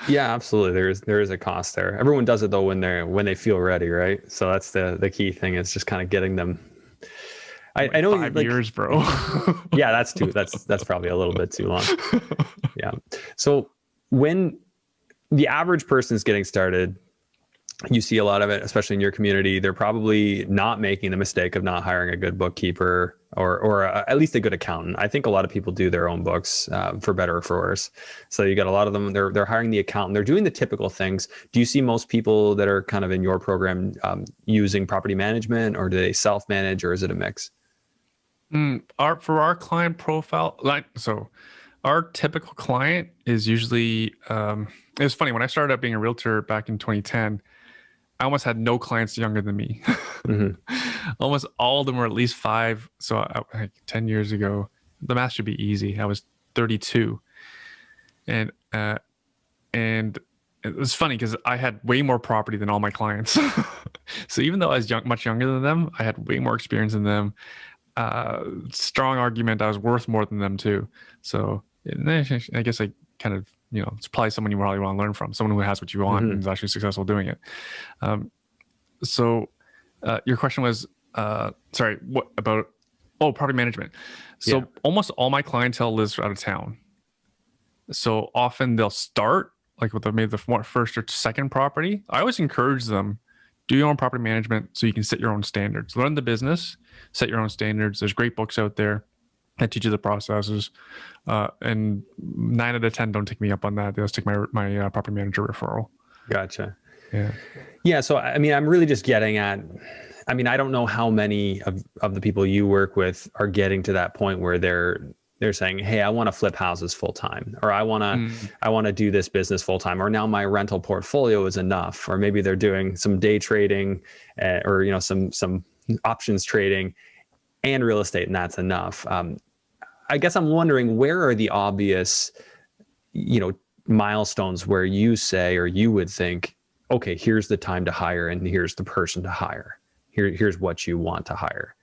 Yeah, absolutely. There is a cost there. Everyone does it though when they feel ready, right? So that's the key thing, is just kind of getting them. I know 5 years, bro. Yeah, that's probably a little bit too long. Yeah. So when the average person is getting started, you see a lot of it, especially in your community. They're probably not making the mistake of not hiring a good bookkeeper or at least a good accountant. I think a lot of people do their own books, for better or for worse. So you got a lot of them. They're hiring the accountant. They're doing the typical things. Do you see most people that are kind of in your program using property management, or do they self-manage, or is it a mix? For our client profile, our typical client is usually. It was funny when I started out being a realtor back in 2010. I almost had no clients younger than me. Almost all of them were at least 5. So like 10 years ago, the math should be easy. I was 32, and it was funny because I had way more property than all my clients. So even though I was much younger than them, I had way more experience than them. Strong argument I was worth more than them too. So I guess I kind of, it's probably someone you probably want to learn from, someone who has what you want and is actually successful doing it. So your question was, sorry, what about, property management. So almost all my clientele lives out of town. So often they'll start like with maybe the first or second property. I always encourage them, do your own property management so you can set your own standards. Learn the business, set your own standards. There's great books out there that teach you the processes. And 9 out of 10 don't take me up on that. They'll take my property manager referral. Gotcha. Yeah. Yeah. So, I mean, I'm really just getting at, I don't know how many of the people you work with are getting to that point where they're saying, hey, I want to flip houses full time, or I want to do this business full time, or now my rental portfolio is enough, or maybe they're doing some day trading, or some options trading and real estate, and that's enough. I guess I'm wondering, where are the obvious, milestones where you say, or you would think, okay, here's the time to hire, and here's the person to hire. Here's what you want to hire.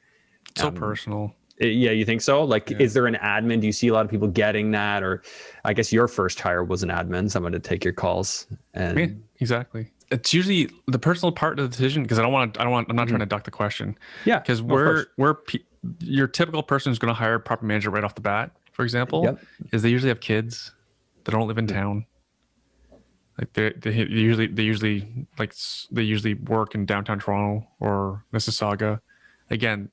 So personal. Yeah, you think so? Like, is there an admin? Do you see a lot of people getting that? Or I guess your first hire was an admin, someone to take your calls. And yeah, exactly. It's usually the personal part of the decision, because I'm not trying to duck the question. Yeah. Because your typical person who's going to hire a property manager right off the bat, for example, is they usually have kids. They don't live in town. Like they usually work in downtown Toronto or Mississauga. Again,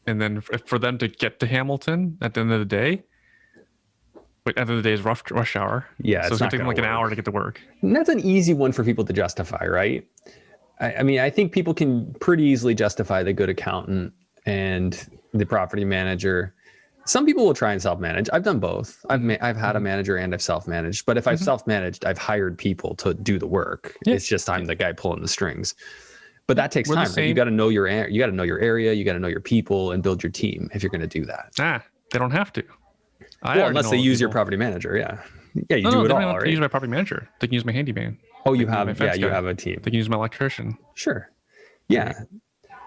and then for them to get to Hamilton at the end of the day, is rush hour. Yeah, so it's gonna take them like an hour to get to work. And that's an easy one for people to justify, right? I think people can pretty easily justify the good accountant and the property manager. Some people will try and self-manage. I've done both. I've had a manager and I've self-managed. But if I've self-managed, I've hired people to do the work. Yeah. It's just I'm the guy pulling the strings. But that takes time. Right? You got to know your area. You got to know your people, and build your team if you're going to do that. They don't have to. Unless they use your property manager. Yeah, you do it all. They don't have to use my property manager. They can use my handyman. Oh, you have a team. They can use my electrician. Sure. Yeah.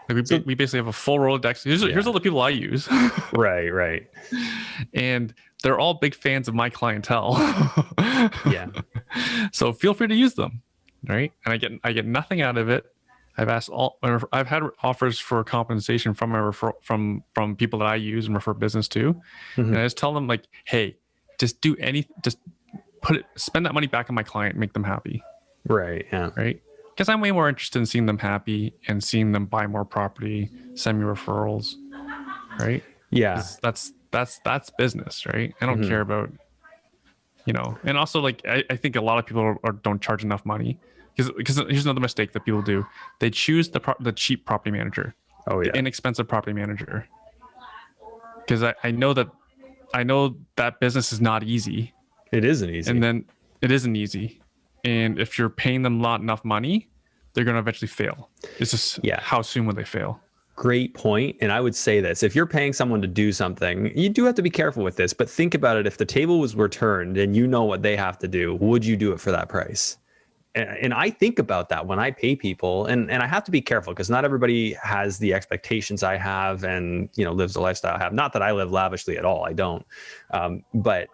Like we basically have a full Rolodex. Here's all the people I use. Right. And they're all big fans of my clientele. Yeah. So feel free to use them, right? And I get nothing out of it. I've had offers for compensation from people that I use and refer business to, and I just tell them like, hey, just spend that money back on my client, make them happy. Right. Yeah. Right. Because I'm way more interested in seeing them happy and seeing them buy more property, send me referrals. Right. Yeah. That's business, right? I don't care about, and also like I think a lot of people don't charge enough money. Because here's another mistake that people do. They choose the cheap property manager. Oh, yeah. The inexpensive property manager. Because I know that business is not easy. It isn't easy. And then it isn't easy. And if you're paying them not enough money, they're going to eventually fail. It's just how soon will they fail? Great point. And I would say this, if you're paying someone to do something, you do have to be careful with this, but think about it. If the table was returned and you know what they have to do, would you do it for that price? And I think about that when I pay people, and I have to be careful because not everybody has the expectations I have and, you know, lives the lifestyle I have. Not that I live lavishly at all. I don't. But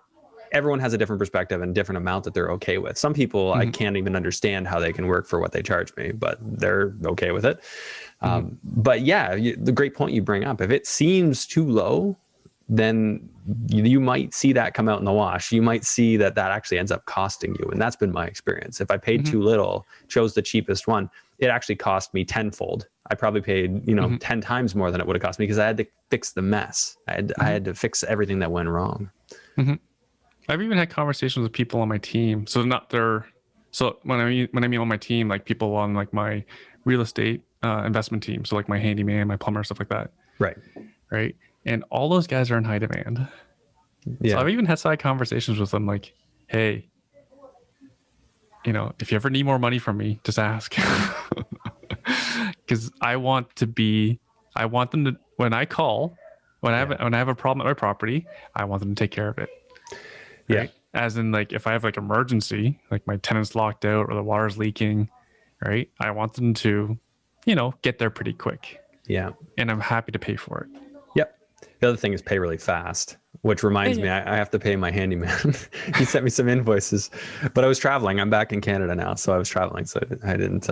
everyone has a different perspective and different amount that they're okay with. Some people, I can't even understand how they can work for what they charge me, but they're okay with it. But yeah, the great point you bring up, if it seems too low, then you might see that come out in the wash. You might see that actually ends up costing you. And that's been my experience. If I paid too little, chose the cheapest one, it actually cost me tenfold. I probably paid, 10 times more than it would have cost me because I had to fix the mess. I had to fix everything that went wrong. I've even had conversations with people on my team. So when I mean on my team, like people on like my real estate investment team. So like my handyman, my plumber, stuff like that. Right. And all those guys are in high demand. Yeah. So I've even had side conversations with them like, hey, if you ever need more money from me, just ask. Because I want them to, when I call, when I have a problem at my property, I want them to take care of it. Right? Yeah. As in like, if I have like emergency, like my tenant's locked out or the water's leaking, right? I want them to, get there pretty quick. Yeah. And I'm happy to pay for it. Yep. The other thing is pay really fast, which reminds me, I have to pay my handyman. He sent me some invoices, but I was traveling. I'm back in Canada now. So I was traveling. So I didn't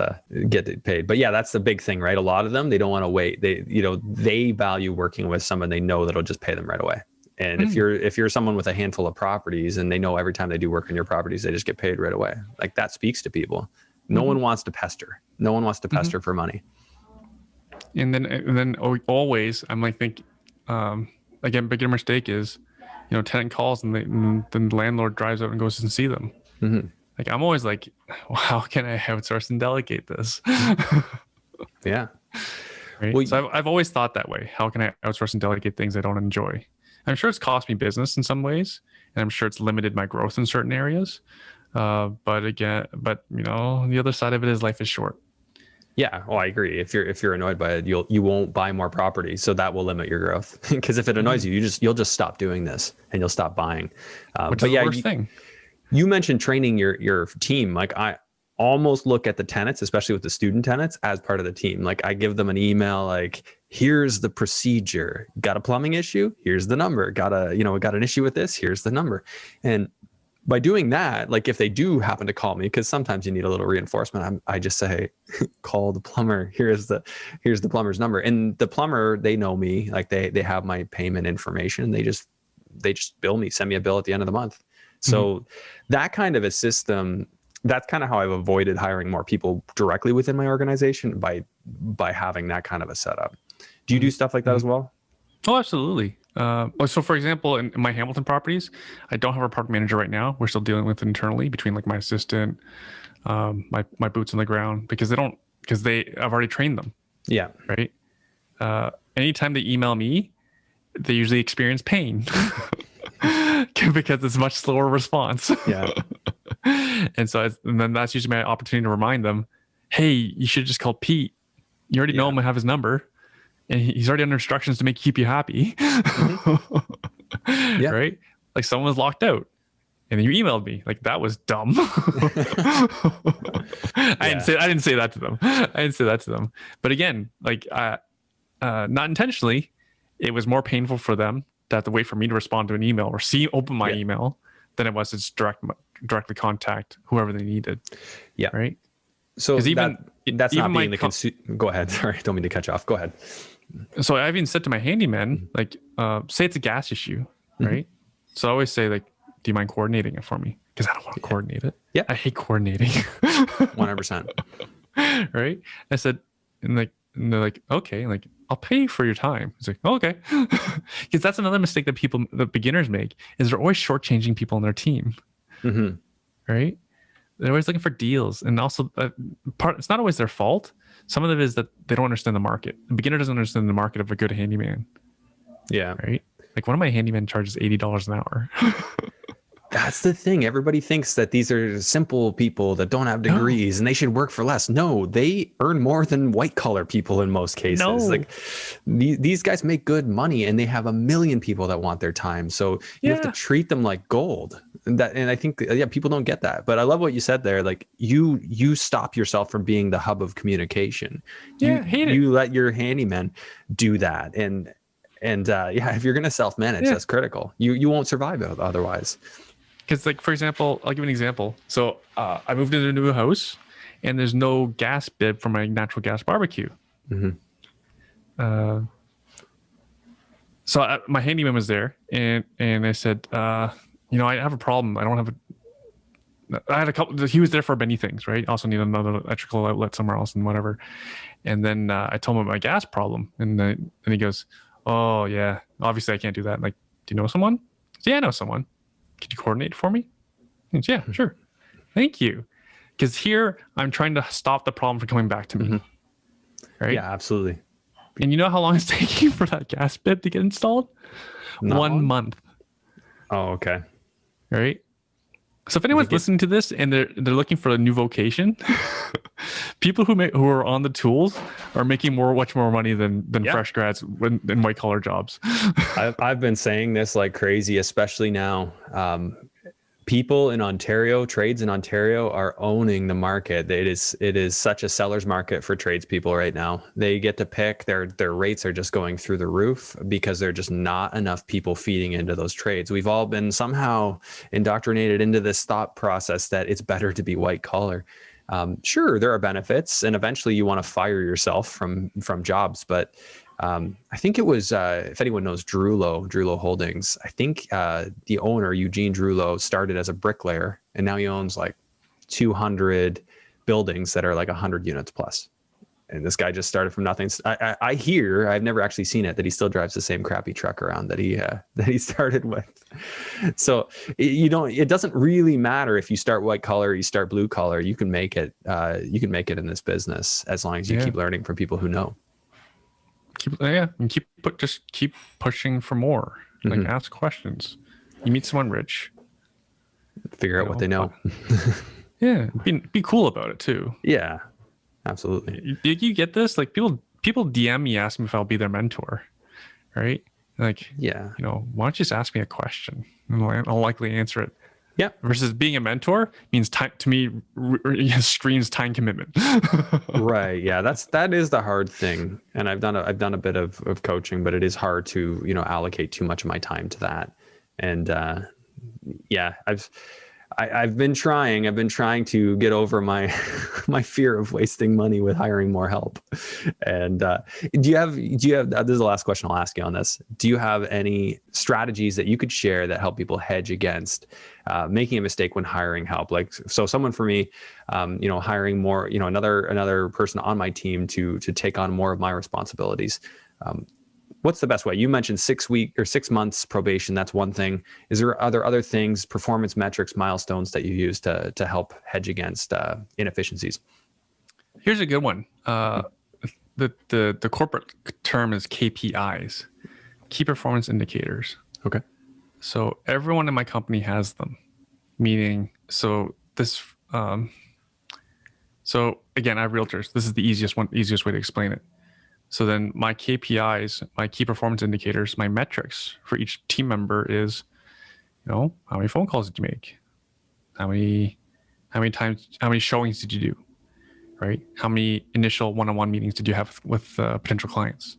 get it paid. But yeah, that's the big thing, right? A lot of them, they don't want to wait. They value working with someone they know that'll just pay them right away. And if you're someone with a handful of properties and they know every time they do work on your properties, they just get paid right away. Like that speaks to people. No one wants to pester. No one wants to pester for money. And then always I'm like, again, bigger mistake is, tenant calls and then the landlord drives out and goes and see them. Like I'm always like, well, how can I outsource and delegate this? Yeah. Right. Well, so I've always thought that way. How can I outsource and delegate things I don't enjoy? I'm sure it's cost me business in some ways, and I'm sure it's limited my growth in certain areas. But the other side of it is life is short. Yeah, well, I agree. If you're annoyed by it, you won't buy more property, so that will limit your growth. Because if it annoys you, you'll just stop doing this and you'll stop buying. Which is the worst thing. You mentioned training your team. Like I almost look at the tenants, especially with the student tenants, as part of the team. Like I give them an email, like here's the procedure. Got a plumbing issue? Here's the number. Got an issue with this? Here's the number. And by doing that, like if they do happen to call me, because sometimes you need a little reinforcement, I just say, call the plumber. Here's the plumber's number. And the plumber, they know me, like they have my payment information. They just bill me, send me a bill at the end of the month. So that kind of a system, that's kind of how I've avoided hiring more people directly within my organization by having that kind of a setup. Do you do stuff like that as well? Oh, absolutely. So for example, in my Hamilton properties, I don't have a property manager right now. We're still dealing with it internally between like my assistant, my boots on the ground, because I've already trained them. Yeah. Right. Anytime they email me, they usually experience pain because it's a much slower response. Yeah. And then that's usually my opportunity to remind them, hey, you should have just called Pete. You already know him and have his number. And he's already under instructions to keep you happy. Yeah. Right? Like someone was locked out and then you emailed me. Like that was dumb. I didn't say that to them. But again, like not intentionally, it was more painful for them to have to wait for me to respond to an email or open my email than it was to just directly contact whoever they needed. Yeah. Right. So that's not being the go ahead. Sorry, don't mean to cut you off. Go ahead. So I've even said to my handyman, like, say it's a gas issue, right? So I always say, like, do you mind coordinating it for me? Because I don't want to coordinate it. Yeah, I hate coordinating. 100%. Right? I said, and they're like, okay, like I'll pay you for your time. It's like, oh, okay, because that's another mistake that beginners make is they're always shortchanging people on their team, right? They're always looking for deals, and also it's not always their fault. Some of it is that they don't understand the market. The beginner doesn't understand the market of a good handyman. Yeah. Right? Like one of my handymen charges $80 an hour. That's the thing. Everybody thinks that these are simple people that don't have No, degrees and they should work for less. No, they earn more than white collar people in most cases. no, Like these guys make good money and they have a million people that want their time. So you have to yeah, treat them like gold. And I think people don't get that. But I love what you said there. Like you stop yourself from being the hub of communication. yeah, hate it. You let your handyman do that. And if you're gonna self-manage, Yeah. that's critical. You won't survive otherwise. Because, like, for example, I'll give an example. So I moved into a new house, and there's no gas bib for my natural gas barbecue. So my handyman was there, and I said, I have a problem. I had a couple. He was there for many things, right? Also need another electrical outlet somewhere else and whatever. And then I told him about my gas problem, and then he goes, "Oh yeah, obviously I can't do that." I'm like, do you know someone? So, yeah, I know someone. Could you coordinate for me? He goes, yeah, sure. Thank you. Because here I'm trying to stop the problem from coming back to me. Right? Yeah, absolutely. And you know how long it's taking for that gas bib to get installed? Not 1 long? month. Oh, okay. Right? So if anyone's listening to this and they're looking for a new vocation, people who are on the tools are making much more money than fresh grads in white collar jobs. I've been saying this like crazy, especially now. People in Ontario, trades in Ontario are owning the market. It is such a seller's market for tradespeople right now. They get to pick. Their rates are just going through the roof because there are just not enough people feeding into those trades. We've all been somehow indoctrinated into this thought process that it's better to be white collar. Sure, there are benefits, and eventually you want to fire yourself from jobs, but I think it was, if anyone knows Drulo Holdings, I think the owner, Eugene Drulo, started as a bricklayer, and now he owns like 200 buildings that are like 100 units plus. And this guy just started from nothing. I hear, I've never actually seen it, that he still drives the same crappy truck around that he started with. So it doesn't really matter if you start white collar or you start blue collar. You can make it. You can make it in this business as long as you keep learning from people who know. And keep pushing for more. Like, ask questions. You meet someone rich, figure out what they know. Yeah, be cool about it too. Yeah, absolutely. Did you get this? Like, people DM me, ask me if I'll be their mentor, right? Like, yeah, why don't you just ask me a question and I'll likely answer it. Yeah. Versus being a mentor means time to me screams time commitment. Right. Yeah. That is the hard thing. And I've done a bit of coaching, but it is hard to, allocate too much of my time to that. And I've been trying to get over my fear of wasting money with hiring more help. And do you have this is the last question I'll ask you on this. Do you have any strategies that you could share that help people hedge against making a mistake when hiring help? Like, so someone for me, hiring more, another person on my team to take on more of my responsibilities. What's the best way? You mentioned 6 months probation. That's one thing. Is there other things, performance metrics, milestones that you use to help hedge against inefficiencies? Here's a good one. The corporate term is KPIs, key performance indicators. Okay. So everyone in my company has them. Meaning, so again, I have realtors. This is the easiest way to explain it. So then my KPIs, my key performance indicators, my metrics for each team member is, how many phone calls did you make? How many showings did you do? Right? How many initial one-on-one meetings did you have with potential clients?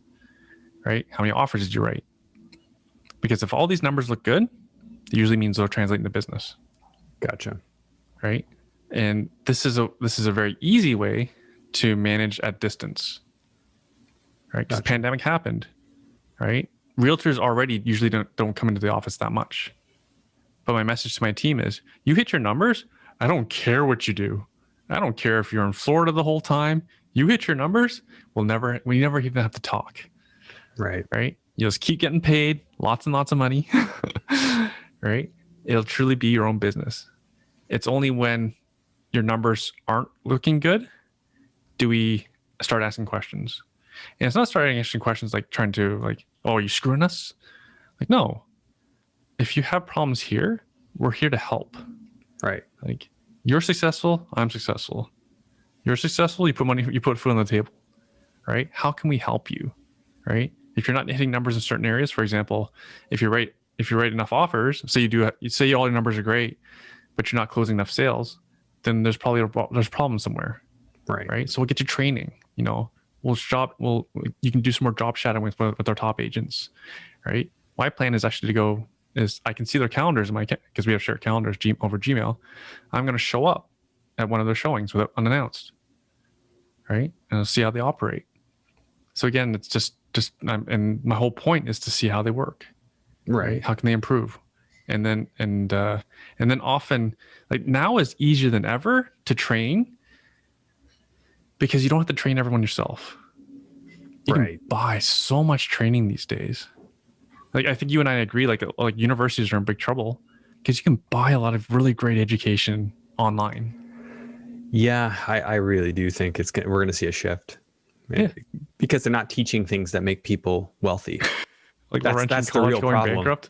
Right? How many offers did you write? Because if all these numbers look good, it usually means they'll translate into business. Gotcha. Right? And this is a very easy way to manage at distance. Right, because the pandemic happened, right? Realtors already usually don't come into the office that much. But my message to my team is, you hit your numbers, I don't care what you do. I don't care if you're in Florida the whole time. You hit your numbers, we never even have to talk. Right. Right? You'll just keep getting paid lots and lots of money. Right? It'll truly be your own business. It's only when your numbers aren't looking good do we start asking questions. And it's not starting asking questions like trying to oh, are you screwing us? Like, no. If you have problems here, we're here to help. Right. Like, you're successful, I'm successful. You're successful, you put food on the table, right? How can we help you, right? If you're not hitting numbers in certain areas, for example, if you write enough offers, you say all your numbers are great, but you're not closing enough sales, then there's problems somewhere, right? So we'll get you training. You know, you can do some more job shadowing with our top agents, right? My plan is actually I can see their calendars because we have shared calendars over Gmail. I'm going to show up at one of their showings without unannounced, right? And I'll see how they operate. So again, it's just and my whole point is to see how they work, right? How can they improve? And then often, like, now is easier than ever to train because you don't have to train everyone yourself. You can buy so much training these days. Like, I think you and I agree, like universities are in big trouble because you can buy a lot of really great education online. Yeah, I really do think we're going to see a shift. Because they're not teaching things that make people wealthy. Like, that's the real problem. Bankrupt.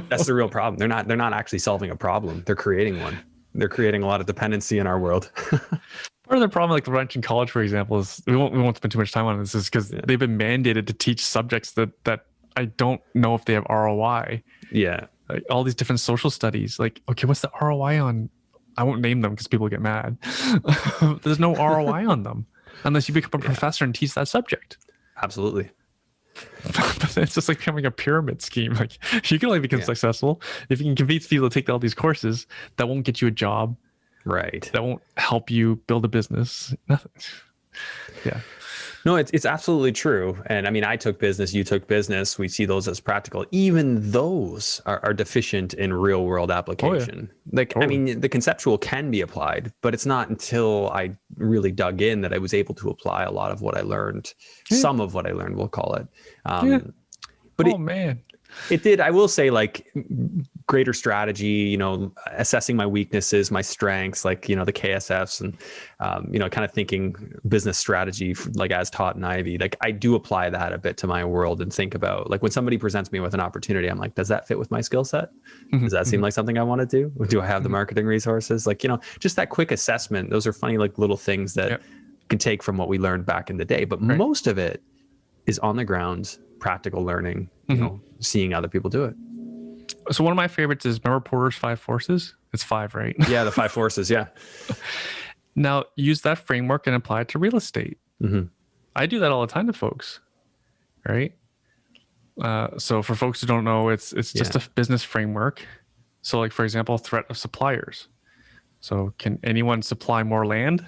That's the real problem. They're not actually solving a problem. They're creating one. They're creating a lot of dependency in our world. Part of the problem, like the Laurentian College, for example, is we won't spend too much time on this, is because they've been mandated to teach subjects that I don't know if they have ROI. Yeah. Like all these different social studies. Like, okay, what's the ROI on? I won't name them because people get mad. There's no ROI on them unless you become a professor and teach that subject. Absolutely. But it's just like becoming a pyramid scheme. Like, you can only become successful if you can convince people to take all these courses that won't get you a job. Right. That won't help you build a business. Nothing. Yeah. No, it's absolutely true. And I mean, I took business, you took business. We see those as practical. Even those are deficient in real world application. Like, totally. I mean, the conceptual can be applied, but it's not until I really dug in that I was able to apply a lot of what I learned. Some of what I learned, we'll call it. But man. It did. I will say, like, greater strategy, you know, assessing my weaknesses, my strengths, like, you know, the KSFs and, you know, kind of thinking business strategy, like as taught in Ivy. Like, I do apply that a bit to my world and think about, like, when somebody presents me with an opportunity, I'm like, does that fit with my skill set? Does that seem like something I want to do? Do I have the marketing resources? Like, you know, just that quick assessment. Those are funny, like, little things that can take from what we learned back in the day. But most of it is on the ground, practical learning, you know, seeing other people do it. So one of my favorites is, remember Porter's 5 forces? It's 5, right? Yeah, the 5 forces. Yeah. Now use that framework and apply it to real estate. I do that all the time to folks, right? So for folks who don't know, it's just a business framework. So, like, for example, threat of suppliers. So can anyone supply more land?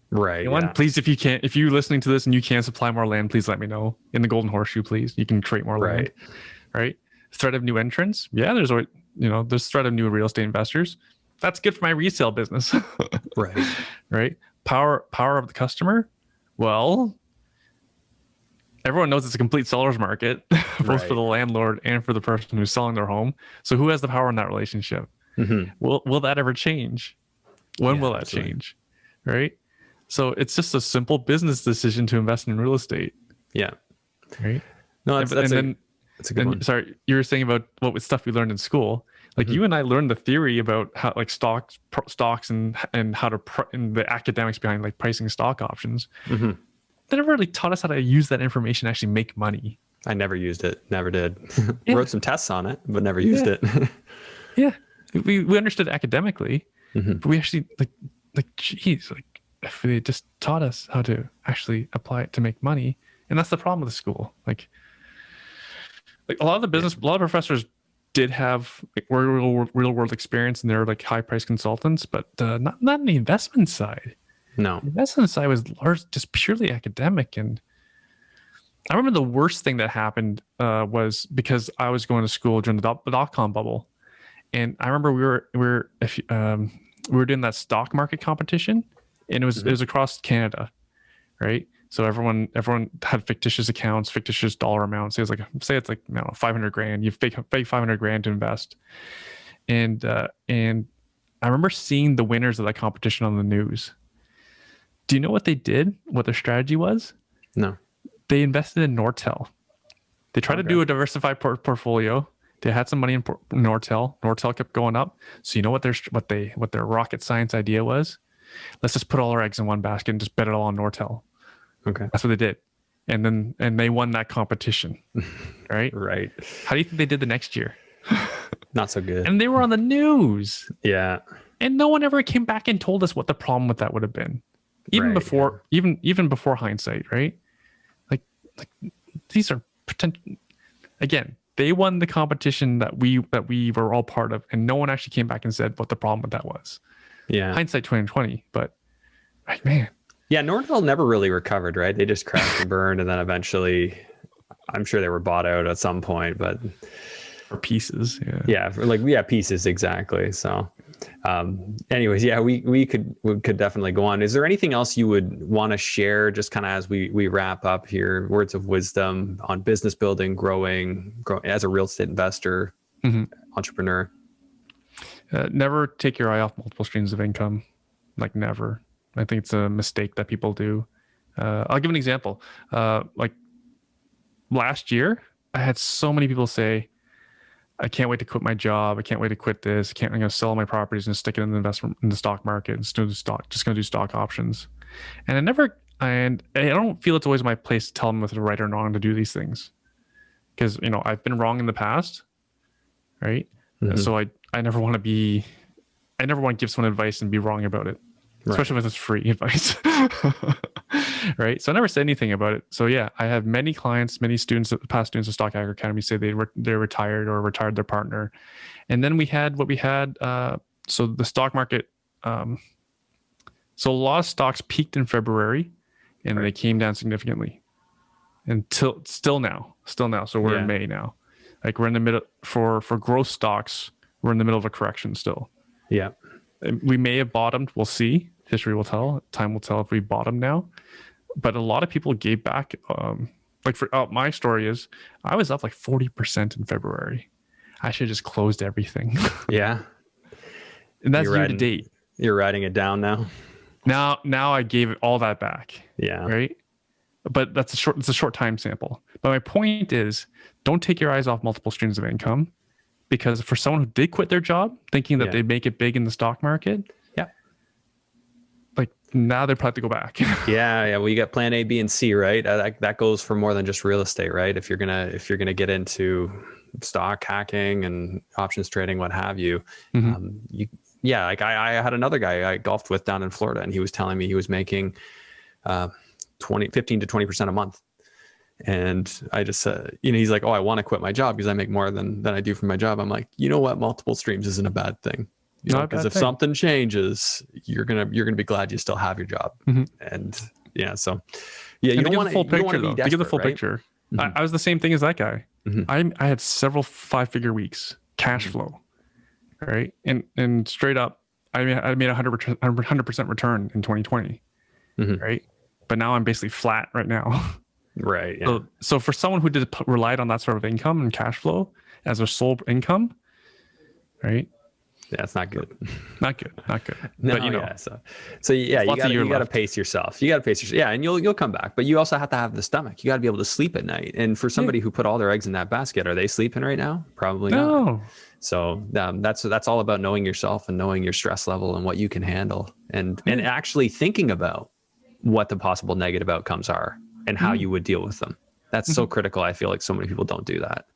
Right. Anyone? Please, if you're listening to this and you can't supply more land, please let me know. In the Golden Horseshoe, please. You can create more land. Right. Threat of new entrants. Yeah, there's threat of new real estate investors. That's good for my resale business. Right. Power of the customer. Well, everyone knows it's a complete seller's market, both for the landlord and for the person who's selling their home. So who has the power in that relationship? Will that ever change? When will that change? Right. So it's just a simple business decision to invest in real estate. Yeah. Right. No, that's a good one. Sorry, you were saying about what was stuff we learned in school. Like, you and I learned the theory about how, like, stocks and how to and the academics behind, like, pricing stock options. They never really taught us how to use that information to actually make money. I never used it. Never did. Wrote some tests on it, but never used it. We understood academically, but we actually geez, like, if they just taught us how to actually apply it to make money. And that's the problem with the school. Like a lot of professors did have, like, real world experience, and they're, like, high price consultants, but not on the investment side. No, the investment side was just purely academic. And I remember the worst thing that happened was because I was going to school during the dot-com bubble, and I remember we were doing that stock market competition, and it was across Canada, right? So everyone had fictitious accounts, fictitious dollar amounts. It was like, say it's like, I don't know, 500 grand. You fake 500 grand to invest, and I remember seeing the winners of that competition on the news. Do you know what they did? What their strategy was? No. They invested in Nortel. They tried to do a diversified portfolio. They had some money in Nortel. Nortel kept going up. So you know what their rocket science idea was? Let's just put all our eggs in one basket and just bet it all on Nortel. Okay. That's what they did. And they won that competition. Right? Right. How do you think they did the next year? Not so good. And they were on the news. Yeah. And no one ever came back and told us what the problem with that would have been. Even before hindsight, right? Like these are potential. Again, they won the competition that we were all part of, and no one actually came back and said what the problem with that was. Yeah. Hindsight 2020, but like, man. Yeah, Nortel never really recovered, right? They just crashed and burned, and then eventually, I'm sure they were bought out at some point, but for pieces, pieces exactly. So, anyways, yeah, we could definitely go on. Is there anything else you would want to share, just kind of as we wrap up here? Words of wisdom on business building, growing as a real estate investor, entrepreneur. Never take your eye off multiple streams of income. Like never. I think it's a mistake that people do. I'll give an example. Like last year, I had so many people say, I can't wait to quit my job. I can't wait to quit this. I'm going to sell my properties and stick it in the investment in the stock market and just going to do stock options. And I don't feel it's always my place to tell them whether right or wrong to do these things. Because, I've been wrong in the past. Right. And so I never want to give someone advice and be wrong about it. Especially if it's free advice. Right. So I never said anything about it. So yeah, I have many clients, many students, past students of Stock Hacker Academy say they're retired or retired their partner. And then we had what we had. So the stock market, so a lot of stocks peaked in February and they came down significantly until still now. So we're in May now. Like we're in the middle for growth stocks. We're in the middle of a correction still. Yeah. We may have bottomed. We'll see. History will tell. Time will tell if we bottom now. But a lot of people gave back. My story is I was up like 40% in February. I should have just closed everything. Yeah. And that's year to date. You're writing it down now. Now I gave all that back. Yeah. Right. But it's a short time sample. But my point is, don't take your eyes off multiple streams of income. Because for someone who did quit their job thinking that they'd make it big in the stock market, like now they probably have to go back. Yeah. Well, you got plan A, B, and C, right? That goes for more than just real estate, right? If you're gonna get into stock hacking and options trading, what have you, like I had another guy I golfed with down in Florida, and he was telling me he was making 15 to 20% a month. And I just said, he's like, oh, I want to quit my job because I make more than I do for my job. I'm like, you know what? Multiple streams isn't a bad thing. Because if something changes, you're gonna be glad you still have your job. And so you don't want to be get the full picture. I was the same thing as that guy. I had several 5-figure weeks cash flow, right? And straight up, I made 100% return in 2020, right? But now I'm basically flat right now. Right. Yeah. So for someone who relied on that sort of income and cash flow as their sole income, right? Yeah, it's not good. Not good. No, but so you got to pace yourself. Yeah, and you'll come back. But you also have to have the stomach. You got to be able to sleep at night. And for somebody who put all their eggs in that basket, are they sleeping right now? Probably not. So that's all about knowing yourself and knowing your stress level and what you can handle, and actually thinking about what the possible negative outcomes are and how you would deal with them. That's so critical. I feel like so many people don't do that.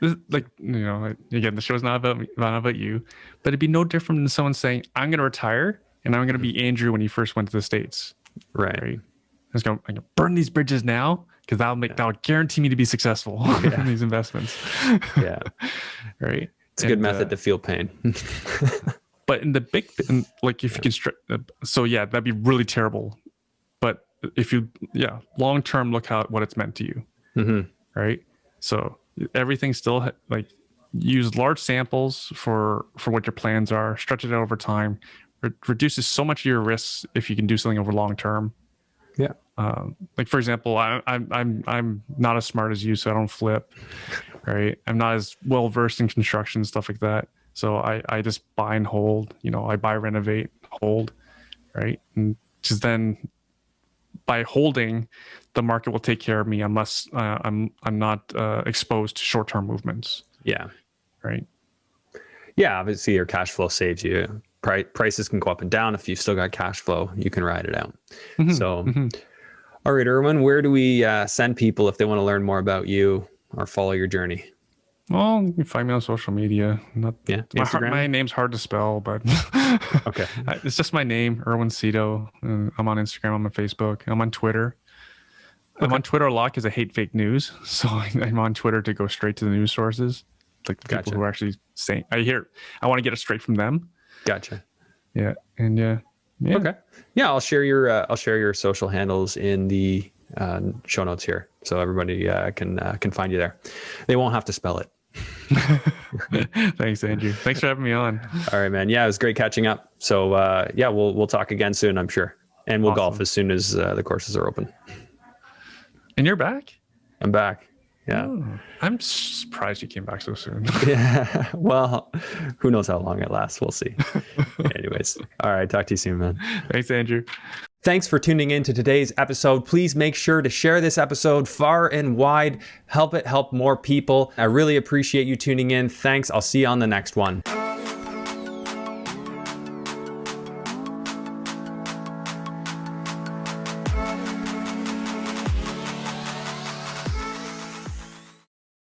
Again, the show's not about you, but it'd be no different than someone saying, I'm going to retire and I'm going to be Andrew when he first went to the States. Right. I'm going to burn these bridges now because that'll guarantee me to be successed in these investments. Yeah. Right. It's a good method to feel pain. But in the big, like if you can, that'd be really terrible. But if you, long-term look at what it's meant to you. Right. So everything still use large samples for what your plans are, stretch it out over time, reduces so much of your risks if you can do something over long term. Yeah. Like for example, I'm not as smart as you, so I don't flip, right? I'm not as well versed in construction, stuff like that. So I just buy and hold, I buy, renovate, hold, right? And just then by holding, the market will take care of me unless I'm not exposed to short-term movements. Yeah. right? Yeah, obviously your cash flow saves you. Prices can go up and down. If you've still got cash flow, you can ride it out. So, all right, Erwin, where do we send people if they want to learn more about you or follow your journey? Well, you can find me on social media. Instagram. My name's hard to spell, but Okay. It's just my name, Erwin Szeto. I'm on Instagram. I'm on Facebook. I'm on Twitter. Okay. I'm on Twitter a lot because I hate fake news. So I'm on Twitter to go straight to the news sources, like the people who are actually saying. I want to get it straight from them. Gotcha. Yeah, and yeah. Okay. Yeah, I'll share your social handles in the show notes here, so everybody can find you there. They won't have to spell it. Thanks, Andrew. Thanks for having me on. All right, man. Yeah, it was great catching up. So we'll talk again soon, I'm sure, and we'll golf as soon as the courses are open. And you're back? I'm back. Yeah. Oh, I'm surprised you came back so soon. Yeah. Well, who knows how long it lasts? We'll see. Anyways. All right. Talk to you soon, man. Thanks, Andrew. Thanks for tuning in to today's episode. Please make sure to share this episode far and wide. Help it help more people. I really appreciate you tuning in. Thanks. I'll see you on the next one.